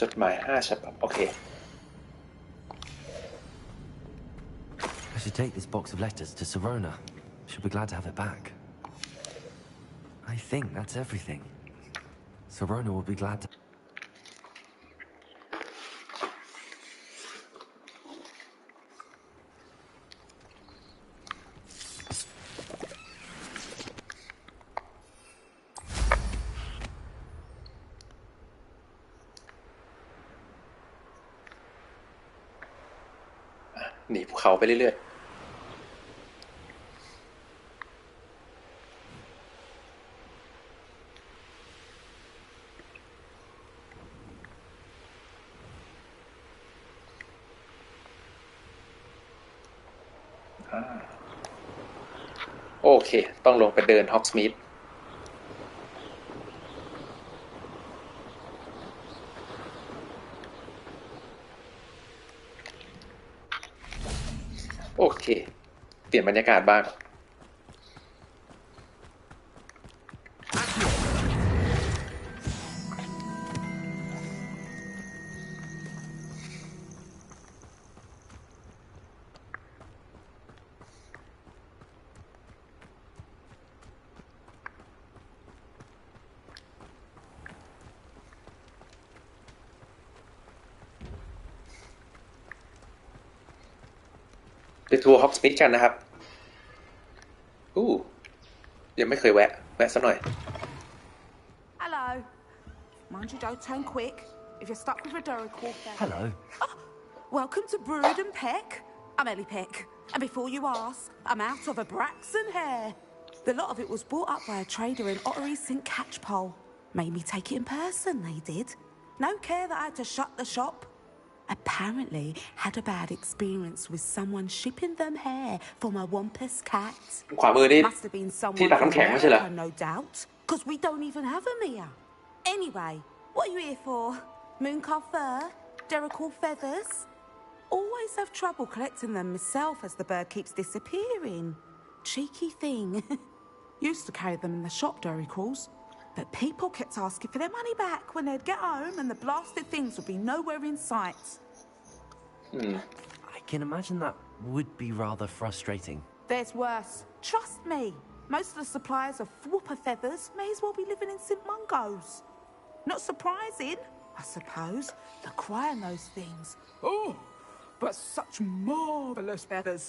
จดหมาย5 ฉบับโอเค I should take this box of letters to Sorona. She'll be glad to have it back. I think that's everything. Sorona will be glad to... หนีภูเขาไปเรื่อยๆโอเคต้องลงไปเดินฮอกสมิธโอเคเปลี่ยนบรรยากาศบ้าง ไปทัวร์ฮอกสมิธกันนะครับยังไม่เคยแวะสักหน่อย Hello. Mind you don't turn quick. If you're stuck with a Duracle... Hello. Oh, welcome to Brood and Peck. I'm Ellie Peck. And before you ask, I'm out of a Braxton hair. The lot of it was bought up by a trader in Ottery St. Catchpole. Made me take it in person, they did. No care that I had to shut the shop. Apparently had a bad experience with someone shipping them hair for my Wampus cat. ขวามือนี่ Must have been someone ที่ตักน้ำแข็งไม่ใช่เหรอ no doubt. Because we don't even have them here. Anyway, what are you here for? Mooncalf fur? Duracle feathers? Always have trouble collecting them myself as the bird keeps disappearing. Cheeky thing. Used to carry them in the shop, Duracles. But people kept asking for their money back when they'd get home and the blasted things would be nowhere in sight. I can imagine that would be rather frustrating. There's worse. Trust me. Most of the suppliers of whooper feathers may as well be living in St. Mungo's. Not surprising, I suppose. The cry on those things. Oh, but such marvellous feathers.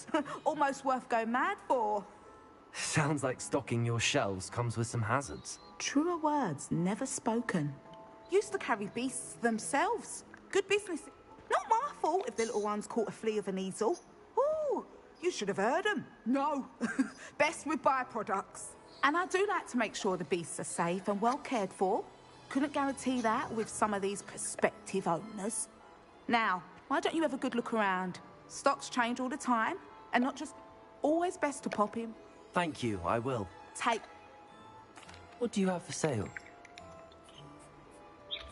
Almost worth going mad for. Sounds like stocking your shelves comes with some hazards. Truer words never spoken. Used to carry beasts themselves. Good business. Not my fault if the little ones caught a flea of an easel. Ooh, you should have heard them. No. Best with byproducts. And I do like to make sure the beasts are safe and well cared for. Couldn't guarantee that with some of these prospective owners. Now, why don't you have a good look around? Stocks change all the time, and not just always best to pop in. Thank you, I will. Take. What do you have for sale?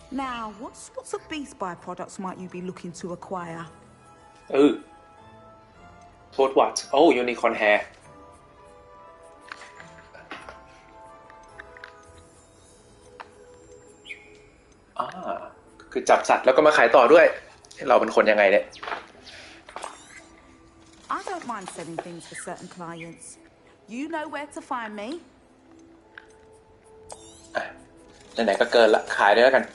Now, what sorts of beast byproducts might you be looking to acquire? Hogwarts unicorn hair คือจับสัตว์แล้วก็มาขายต่อด้วยเราเป็นคนยังไงเนี่ย I don't mind selling things for certain clients. You know where to find me. ไหนๆก็เกินละขายด้วยกัน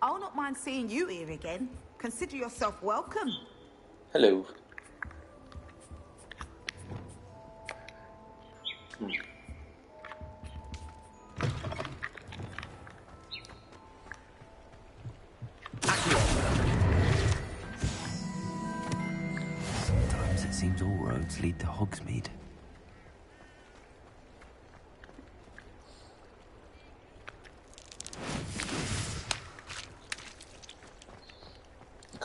I'll not mind seeing you here again. Consider yourself welcome. Hello. Sometimes it seems all roads lead to Hogsmeade.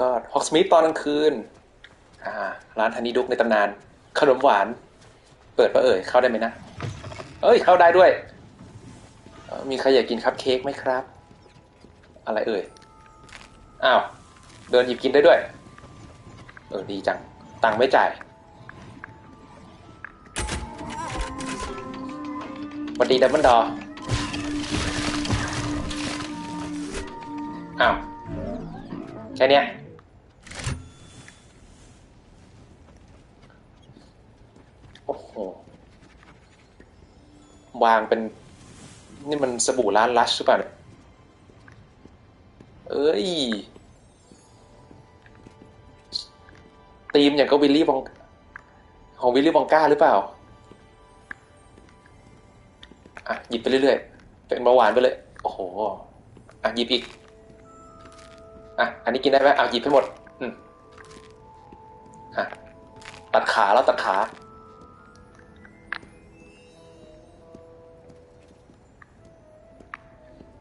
ก็ฮอกสมิธตอนกลางคืนร้านฮันนี่ดุกในตำนานขนมหวานเปิดปะเข้าได้ไหมนะเข้าได้ด้วยมีใครอยากกินคัพเค้กไหมครับอะไรอ้าวเดินหยิบกินได้ด้วยดีจังตังค์ไม่จ่ายสวัสดีดับเบิลดออ้าวแค่เนี้ยโอ้โหวางเป็นนี่มันสบู่ร้านลัชหรือเปล่าเนี่ยธีมอย่างก็วิลลี่ของวิลลี่บองก้าหรือเปล่าหยิบไปเรื่อยๆเป็นเบาหวานไปเลยโอ้โหหยิบอีกอันนี้กินได้ไหมหยิบให้หมดตัดขาแล้วตัดขา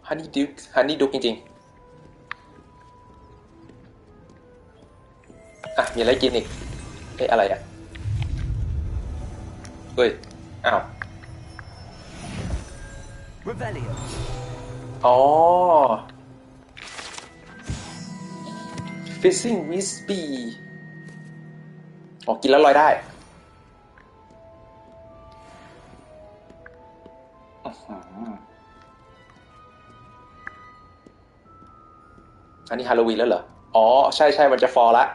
ฮันนี่ดุกจริงๆมีอะไรกินอีกอะไรอ้าว Revelio. Fishing Wispy กินแล้วลอยได้อันนี้ฮาโลวีนแล้วเหรอใช่มันจะฟอลละ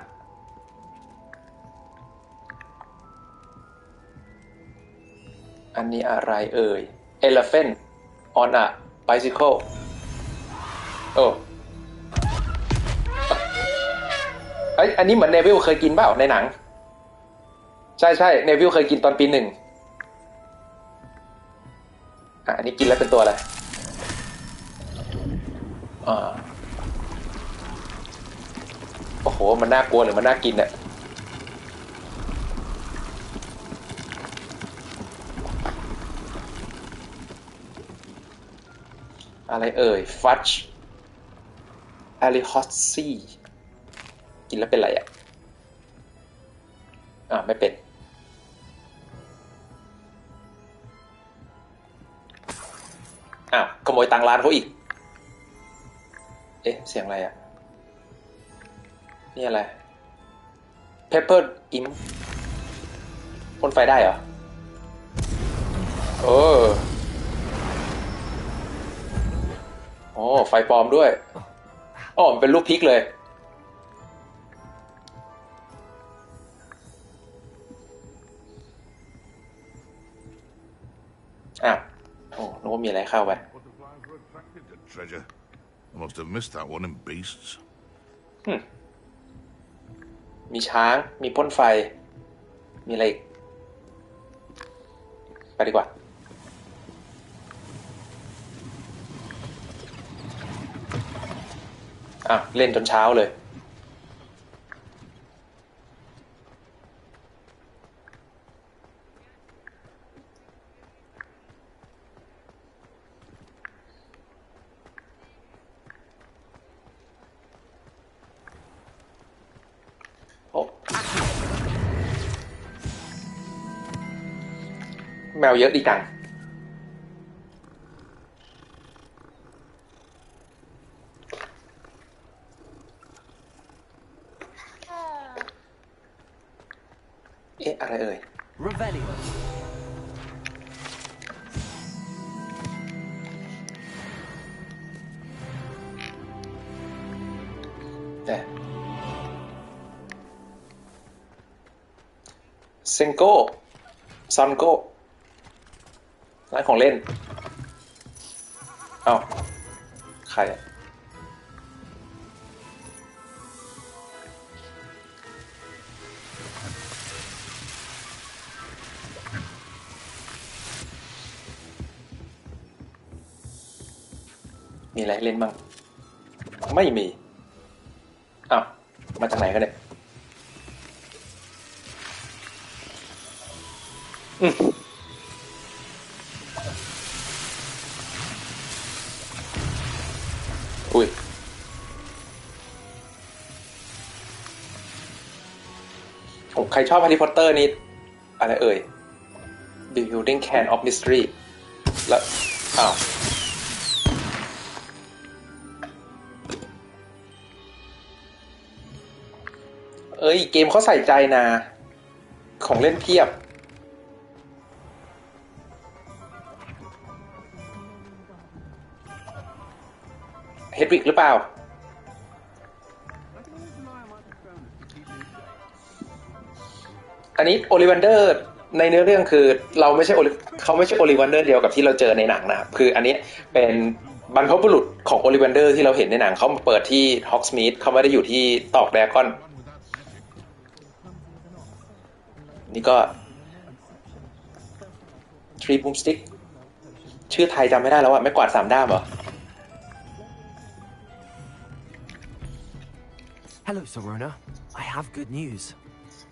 อันนี้อะไรElephant on a bicycle อันนี้เหมือนเนวิลเคยกินเปล่าในหนังใช่เนวิลเคยกินตอนปี 1อันนี้กินแล้วเป็นตัวอะไรโอ้โหมันน่ากลัวหรือมันน่ากินเนี่ยอะไรเอ่ยฟัชแอลิฮอสซี่กินแล้วเป็นไรไม่เป็นขโมยตังค์ร้านเขาอีกเสียงอะไรนี่อะไร Pepper Imp พ่นไฟได้เหรอไฟปลอมด้วยมันเป็นลูกพริกเลยนึกว่ามีอะไรเข้าไปมีช้างมีพ่นไฟมีอะไรอีกไปดีกว่าเล่นจนเช้าเลยแมวเยอะดีจังอะไรเอ่ย Revelio เซนโก้ซอนโก้ร้านของเล่นใครมีอะไรเล่นบ้างไม่มีมาจากไหนกันเนี่ยอุ้ยใครชอบแฮร์รี่พอตเตอร์นี่อะไรเอ่ย Building Can of Mystery แล้วเกมเขาใส่ใจนะของเล่นเพียบเฮดวิกหรือเปล่าอันนี้โอลิวันเดอร์ในเนื้อเรื่องคือเขาไม่ใช่โอลิวันเดอร์เดียวกับที่เราเจอในหนังนะครับคืออันนี้เป็นบรรพบุรุษของโอลิวันเดอร์ที่เราเห็นในหนังเขามาเปิดที่ฮอกสมีธเขาไม่ได้อยู่ที่ตอกแดกอนนี่ก็ทรีบูมสติ๊กชื่อไทยจำไม่ได้แล้วไม่กวาด3 ด้ามเหรอ Hello, Sorona. I have good news.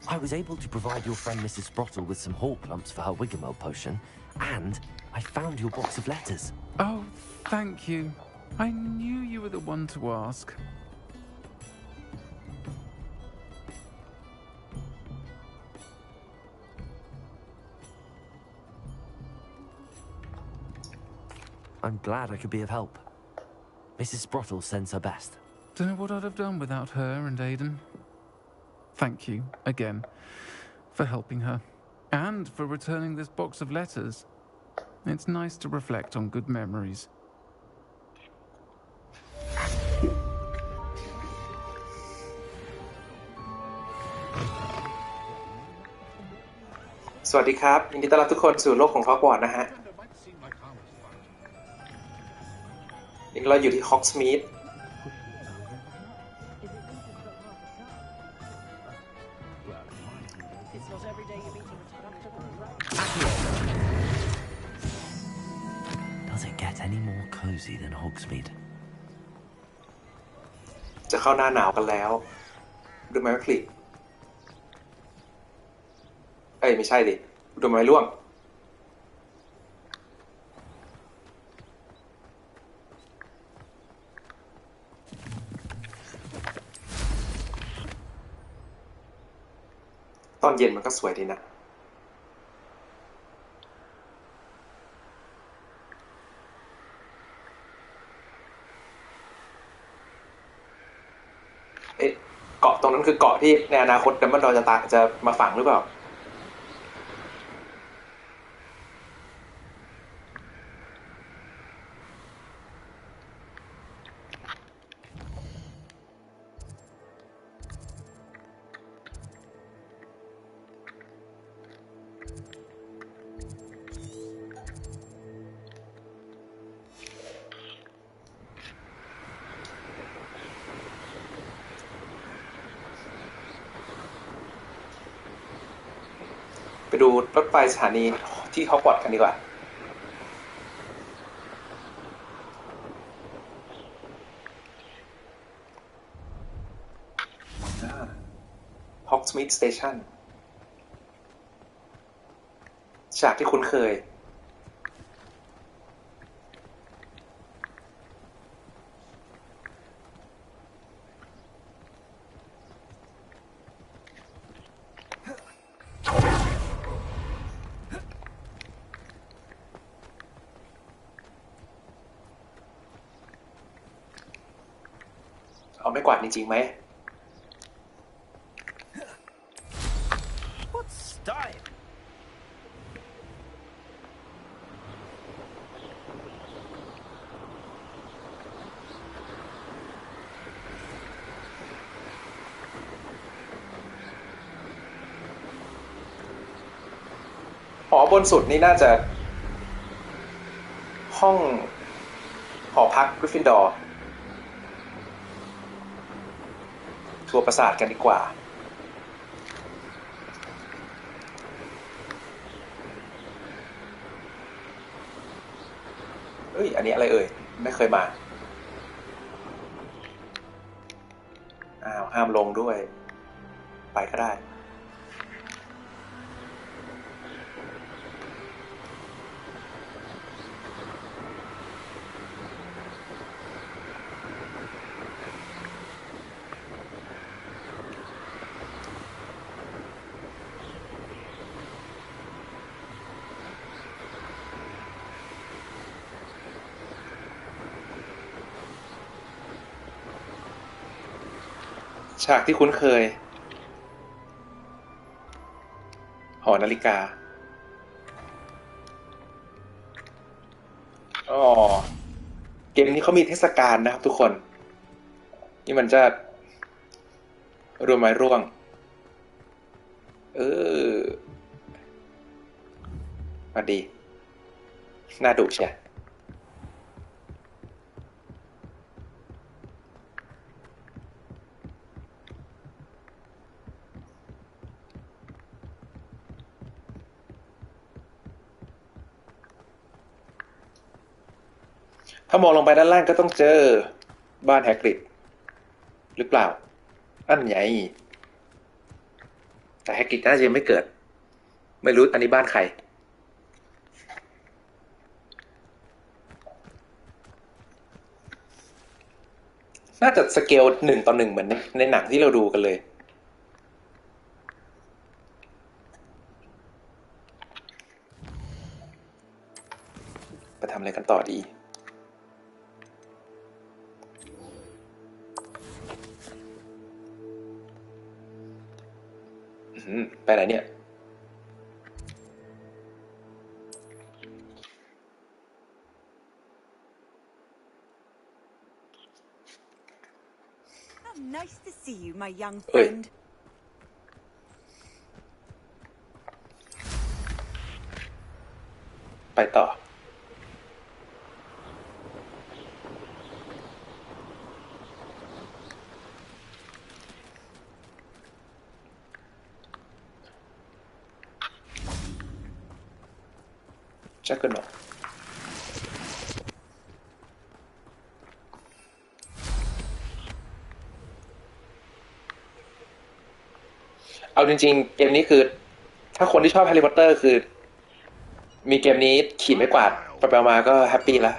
I was able to provide your friend Mrs. Sprottle with some hawk lumps for her Wiggamel potion, and I found your box of letters. Oh, thank you. I knew you were the one to ask. I'm glad I could be of help. Mrs. Sprottle sends her best. Don't know what I'd have done without her and Aiden. Thank you, again, for helping her, and for returning this box of letters. It's nice to reflect on good memories. สวัสดีครับยินดีต้อนรับทุกคนสู่โลกของฮอกวอตส์นะฮะนี่เราอยู่ที่ฮอกสมีธ Does it get any more cozy than Hogsmeade? จะเข้าหน้าหนาวกันแล้วดูไหมว่าคลิปไม่ใช่ดิดูไหมร่วงตอนเย็นมันก็สวยดีนะเกาะตรงนั้นคือเกาะที่ในอนาคตดัมเบิลดอร์จะมาฝังหรือเปล่าไปดูรถไฟสถานีที่ฮอกวอตส์กันดีกว่าฮอกสมิธสเตชันฉากที่คุ้นเคยเอาไม่กวาดจริงๆไหม What style? บนสุดนี่น่าจะห้องหอพักกริฟฟินดอร์ทัวร์ปราสาทกันดีกว่าอันนี้อะไรไม่เคยมาห้ามลงด้วยไปก็ได้ฉากที่คุ้นเคยหอนาฬิกาเกมนี้เขามีเทศกาลนะครับทุกคนนี่มันจะรวมไม้ร่วงมาดีน่าดุใช่ถ้ามองลงไปด้านล่างก็ต้องเจอบ้านแฮกริดหรือเปล่าอันใหญ่แต่แฮกริดน่าจะยังไม่เกิดไม่รู้อันนี้บ้านใครน่าจะสเกล1:1เหมือนในหนังที่เราดูกันเลยไปทำอะไรกันต่อดีไปไหนเนี่ยNice to see you, my young friend. ไปต่อ จักรนกเอาจริงๆเกมนี้คือถ้าคนที่ชอบแฮร์รี่พอตเตอร์คือมีเกมนี้ขี่ไม่กวาดไปๆมาก็แฮปปี้แล้ว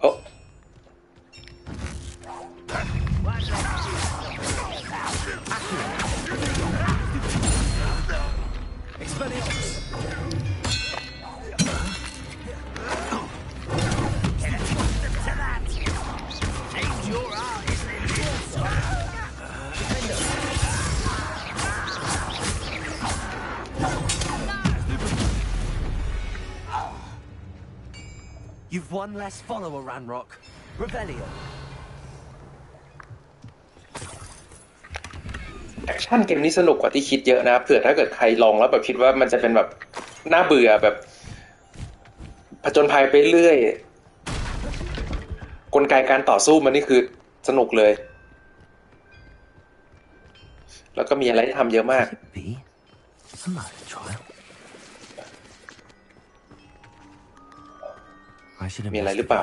โอ้You've one less follower, Ranrock. Rebellion. แอคชั่นเกมนี้สนุกกว่าที่คิดเยอะนะเผื่อถ้าเกิดใครลองแล้วแบบคิดว่ามันจะเป็นแบบน่าเบื่อแบบผจญภัยไปเรื่อยกลไกการต่อสู้มันนี่คือสนุกเลยแล้วก็มีอะไรให้ทำเยอะมากมีอะไรหรือเปล่า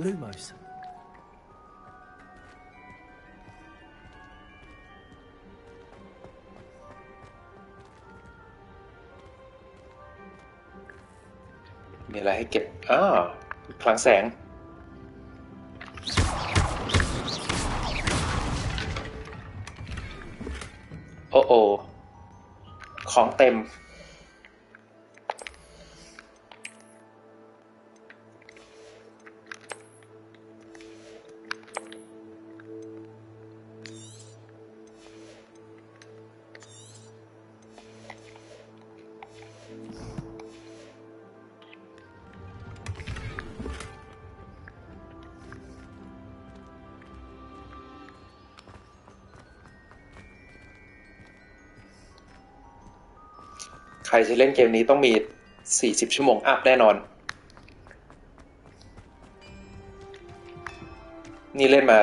Lumos. มีอะไรให้เก็บคลังแสงโอ้โอของเต็มใครจะเล่นเกมนี้ต้องมี40ชั่วโมงอัพแน่นอนนี่เล่นมา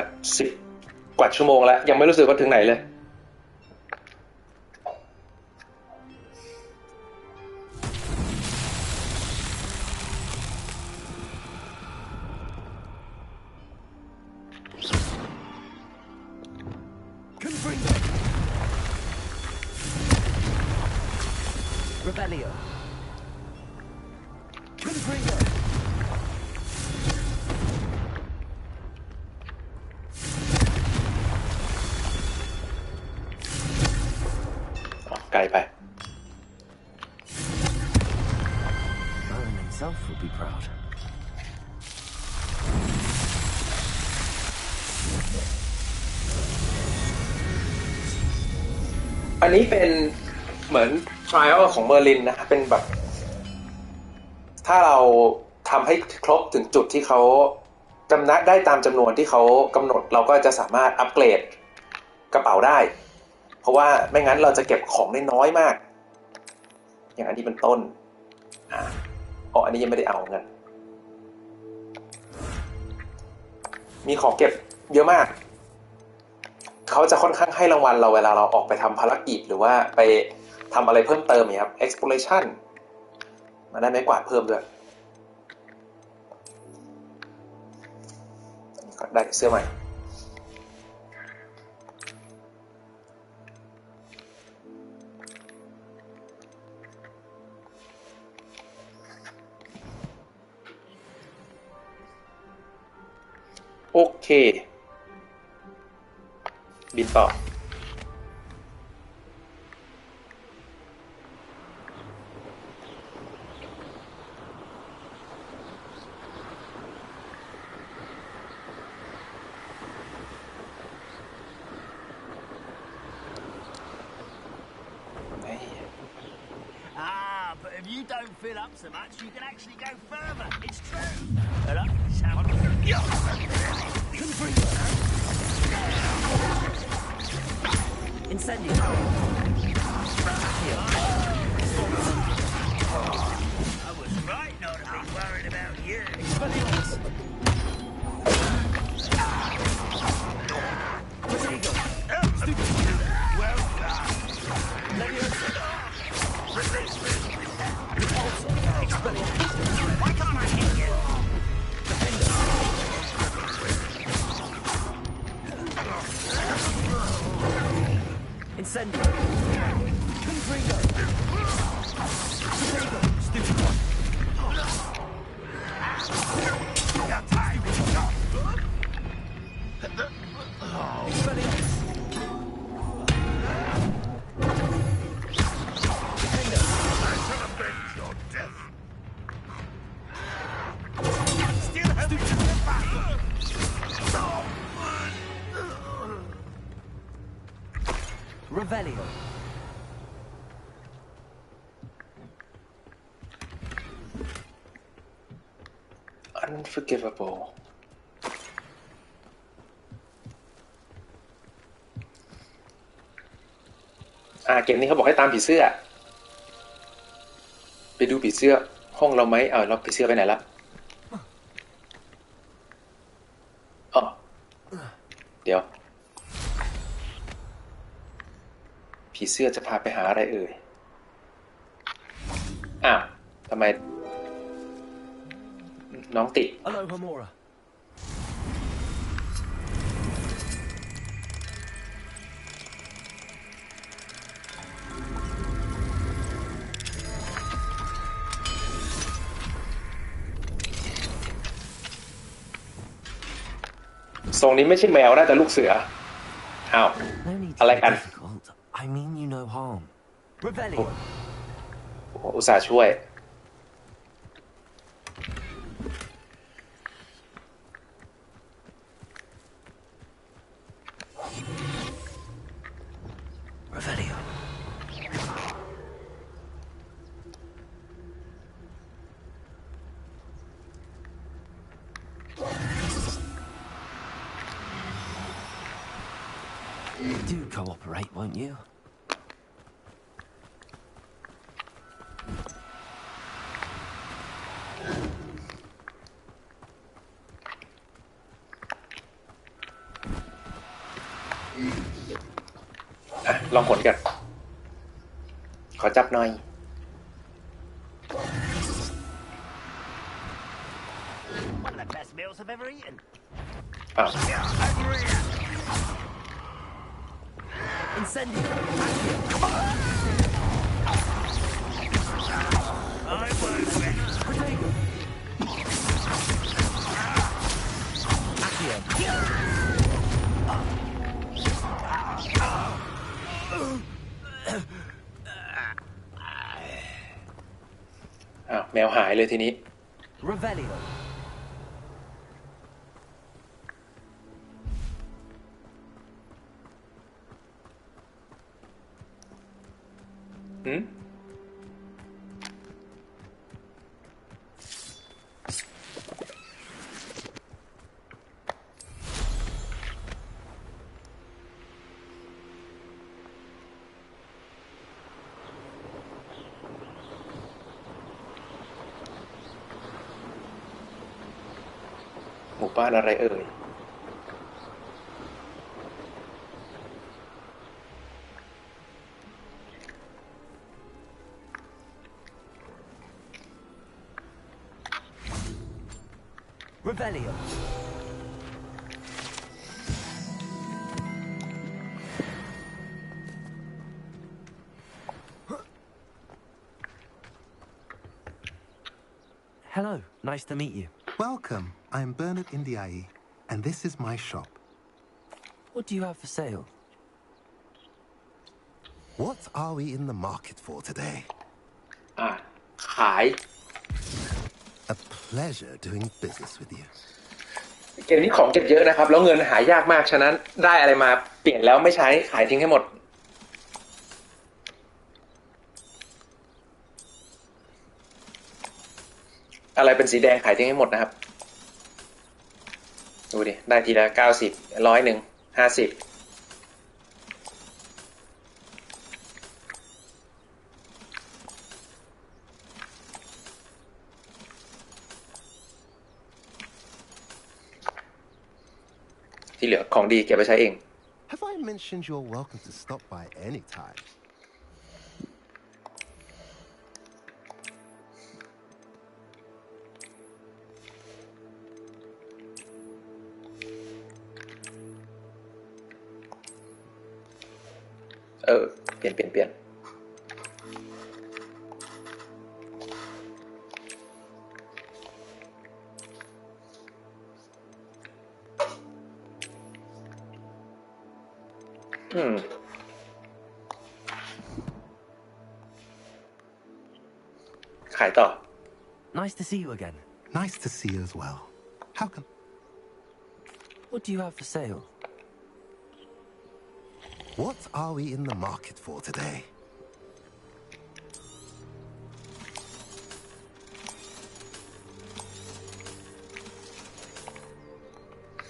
10กว่าชั่วโมงแล้วยังไม่รู้สึกว่าถึงไหนเลยRebellion. Confringo. ไกลไป Merlin himself would be proud. อันนี้เป็นเหมือน trial ของเมอร์ลินนะเป็นแบบถ้าเราทำให้ครบถึงจุดที่เขาจำนักได้ตามจำนวนที่เขากำหนดเราก็จะสามารถอัปเกรดกระเป๋าได้เพราะว่าไม่งั้นเราจะเก็บของได้น้อยมากอย่างอันนี้เป็นต้นอันนี้ยังไม่ได้เอาเงินมีของเก็บเยอะมากเขาจะค่อนข้างให้รางวัลเราเวลาเราออกไปทำภารกิจหรือว่าไปทำอะไรเพิ่มเติมเนี่ยครับ exploration มาได้ไม้กวาดเพิ่มด้วยได้เสื้อใหม่โอเคบินต่อBut if you don't fill up so much, you can actually go further. It's true. Hello? Sound. Incendio. I was right not to be worried about you. Expelliarmus. Well done. Revelio. Unforgivable เกมนี้เขาบอกให้ตามผีเสื้อไปดูผีเสื้อห้องเราไหมเราผีเสื้อไปไหนละเดี๋ยวผีเสื้อจะพาไปหาอะไรเอ่ยทำไมน้องติด Hello, Homura. ทรงนี้ไม่ใช่แมวน่าจะลูกเสืออะไรกัน I mean you no harm. Revelio. อุตส่าห์ช่วยRevelio. Do cooperate, won't you? ลองขนกันขอจับหน่อย One of the best meals I've ever eaten. Incendio. Accio. แมวหายเลยทีนี้ Revelio. หมู่บ้านอะไรเอ่ยRevelio. Hello, nice to meet you. Welcome. I'm Bernard Indiai, and this is my shop. What do you have for sale? What are we in the market for today? ขาย A pleasure doing business with you. เกมนี้ของเก็บเยอะนะครับแล้วเงินหายากมากฉะนั้นได้อะไรมาเปลี่ยนแล้วไม่ใช้ขายทิ้งให้หมดอะไรเป็นสีแดงขายทิ้งให้หมดนะครับดูดิได้ทีละ90 100 50ที่เหลือของดีเก็บไปใช้เอง Have I mentioned you're welcome to stop by any time? Pen, pen, pen. อืมขายต่อ Nice to see you again. Nice to see you as well. How can... What do you have for sale? What are we in the market for today?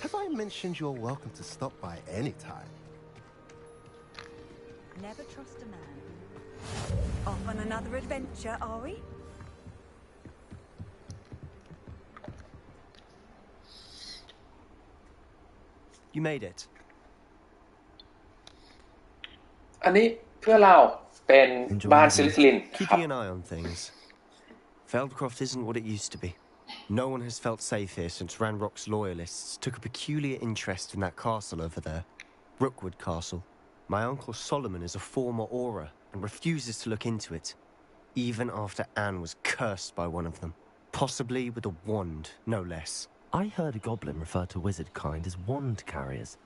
Have I mentioned you're welcome to stop by any time? Never trust a man. Off on another adventure, are we? You made it. อันนี้เพื่อเราเป็นบ้านซิลิซิลินครับ Keeping an eye on things. Feldcroft isn't what it used to be. No one has felt safe here since Ranrock's loyalists took a peculiar interest in that castle over there. Rookwood Castle. My uncle Solomon is a former Auror and refuses to look into it, even after Anne was cursed by one of them. Possibly with a wand, no less. I heard a goblin refer to wizard kind as wand carriers.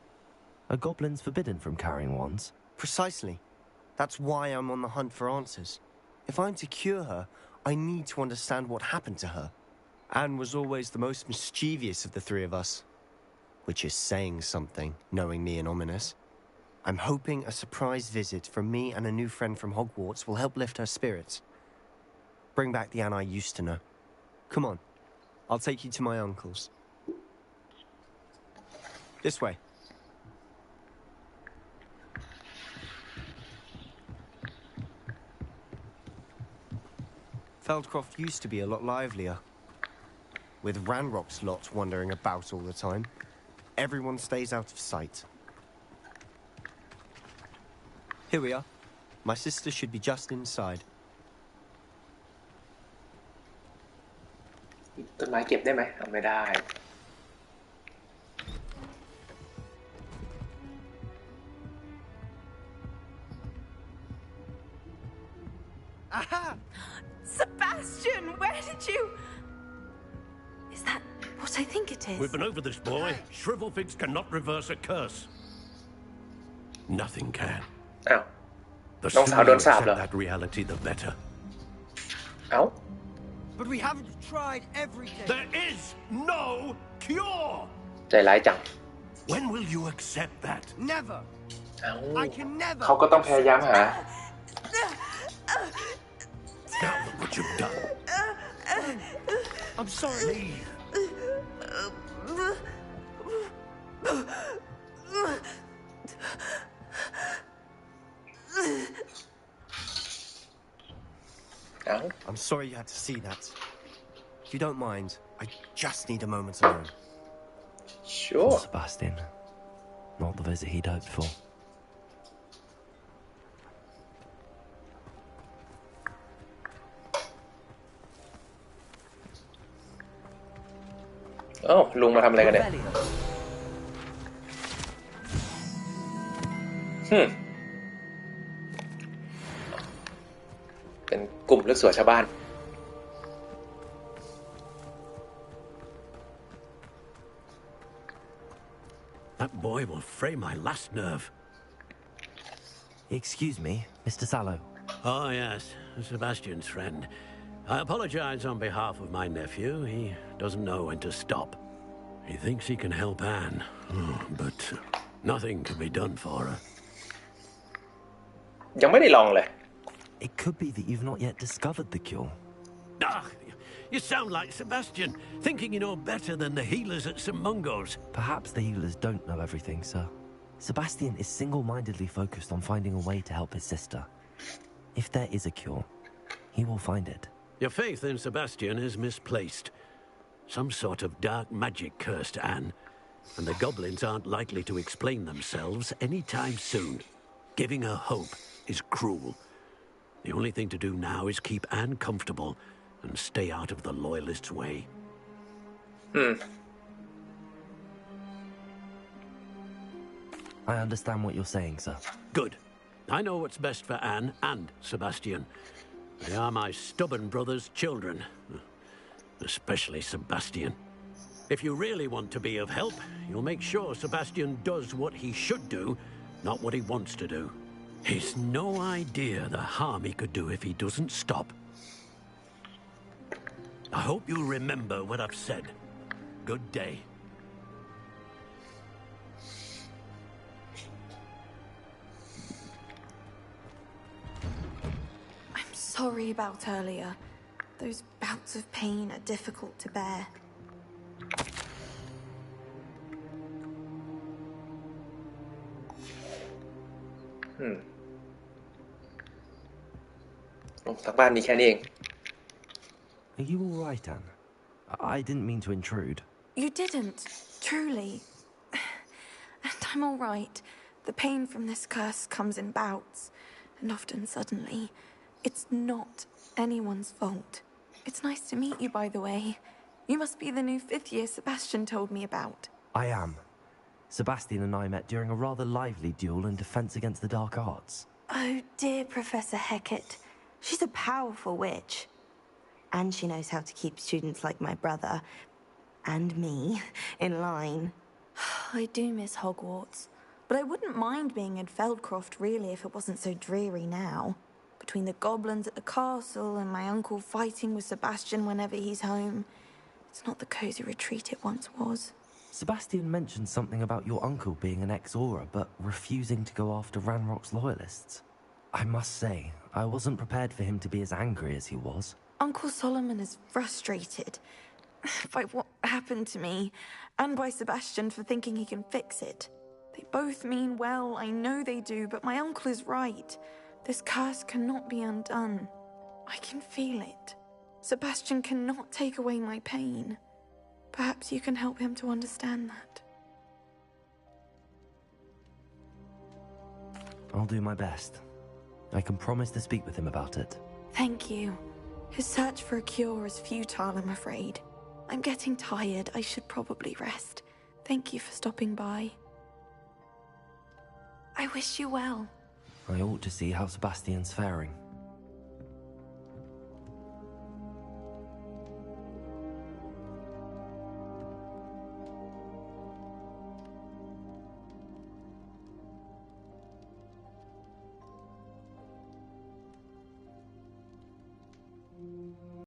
Are goblins forbidden from carrying wands? Precisely. That's why I'm on the hunt for answers. If I'm to cure her, I need to understand what happened to her. Anne was always the most mischievous of the three of us. Which is saying something, knowing me and Ominous. I'm hoping a surprise visit from me and a new friend from Hogwarts will help lift her spirits. Bring back the Anne I used to know. Come on. I'll take you to my uncle's. This way. Feldcroft used to be a lot livelier. With Ranrock's lot wandering about all the time, everyone stays out of sight. Here we are. My sister should be just inside. ต้นไม้เก็บได้ไหมเอาไม่ได้ Aha! Sebastian, where did you... Is that what I think it is? We've been over this, boy. Shrivelfigs cannot reverse a curse. Nothing can. อ้าว The น้องสาว sooner โด you นสาปเหรอ accept that reality, the better. เอ้า But we haven't tried everything. There is no cure! ใจร้ายจัง When will you accept that? Never. เอ้า I can never. เขาก็ต้องพยายามหา Now look what you've done. I'm sorry. Leave. I'm sorry you had to see that. If you don't mind, I just need a moment alone. Sure. Poor Sebastian. Not the visit he'd hoped for. Oh, ลุงมาทำอะไรกันเนี่ยเป็นกลุ่มเลือกสวยชาวบ้าน That boy will fray my last nerve. Excuse me, Mr. Sallow. Oh, yes, Sebastian's friend. I apologize on behalf of my nephew. He doesn't know when to stop. He thinks he can help Anne, but nothing can be done for her. ยังไม่ได้ลองเลย It could be that you've not yet discovered the cure. Ah, you sound like Sebastian, thinking you know better than the healers at St. Mungo's. Perhaps the healers don't know everything, sir. Sebastian is single-mindedly focused on finding a way to help his sister. If there is a cure, he will find it. Your faith in Sebastian is misplaced. Some sort of dark magic cursed Anne, and the goblins aren't likely to explain themselves anytime soon. Giving her hope is cruel. The only thing to do now is keep Anne comfortable and stay out of the Loyalists' way. I understand what you're saying, sir. Good. I know what's best for Anne and Sebastian. They are my stubborn brother's children. Especially Sebastian. If you really want to be of help, you'll make sure Sebastian does what he should do, not what he wants to do. He's no idea the harm he could do if he doesn't stop. I hope you'll remember what I've said. Good day. I'm sorry about earlier. Those bouts of pain are difficult to bear. ทางบ้านมีแค่นี้เอง Are you all right, Anne? I didn't mean to intrude. You didn't, truly. And I'm all right. The pain from this curse comes in bouts, and often suddenly. It's not anyone's fault. It's nice to meet you, by the way. You must be the new 5th year Sebastian told me about. I am. Sebastian and I met during a rather lively duel in Defense Against the Dark Arts. Oh, dear Professor Hecat. She's a powerful witch. And she knows how to keep students like my brother and me in line. I do miss Hogwarts, but I wouldn't mind being in Feldcroft really if it wasn't so dreary now. Between the goblins at the castle and my uncle fighting with Sebastian whenever he's home, it's not the cosy retreat it once was. Sebastian mentioned something about your uncle being an ex-Auror, but refusing to go after Ranrock's loyalists. I must say, I wasn't prepared for him to be as angry as he was. Uncle Solomon is frustrated by what happened to me, and by Sebastian for thinking he can fix it. They both mean well, I know they do, but my uncle is right. This curse cannot be undone. I can feel it. Sebastian cannot take away my pain. Perhaps you can help him to understand that. I'll do my best. I can promise to speak with him about it. Thank you. His search for a cure is futile, I'm afraid. I'm getting tired. I should probably rest. Thank you for stopping by. I wish you well. I ought to see how Sebastian's faring.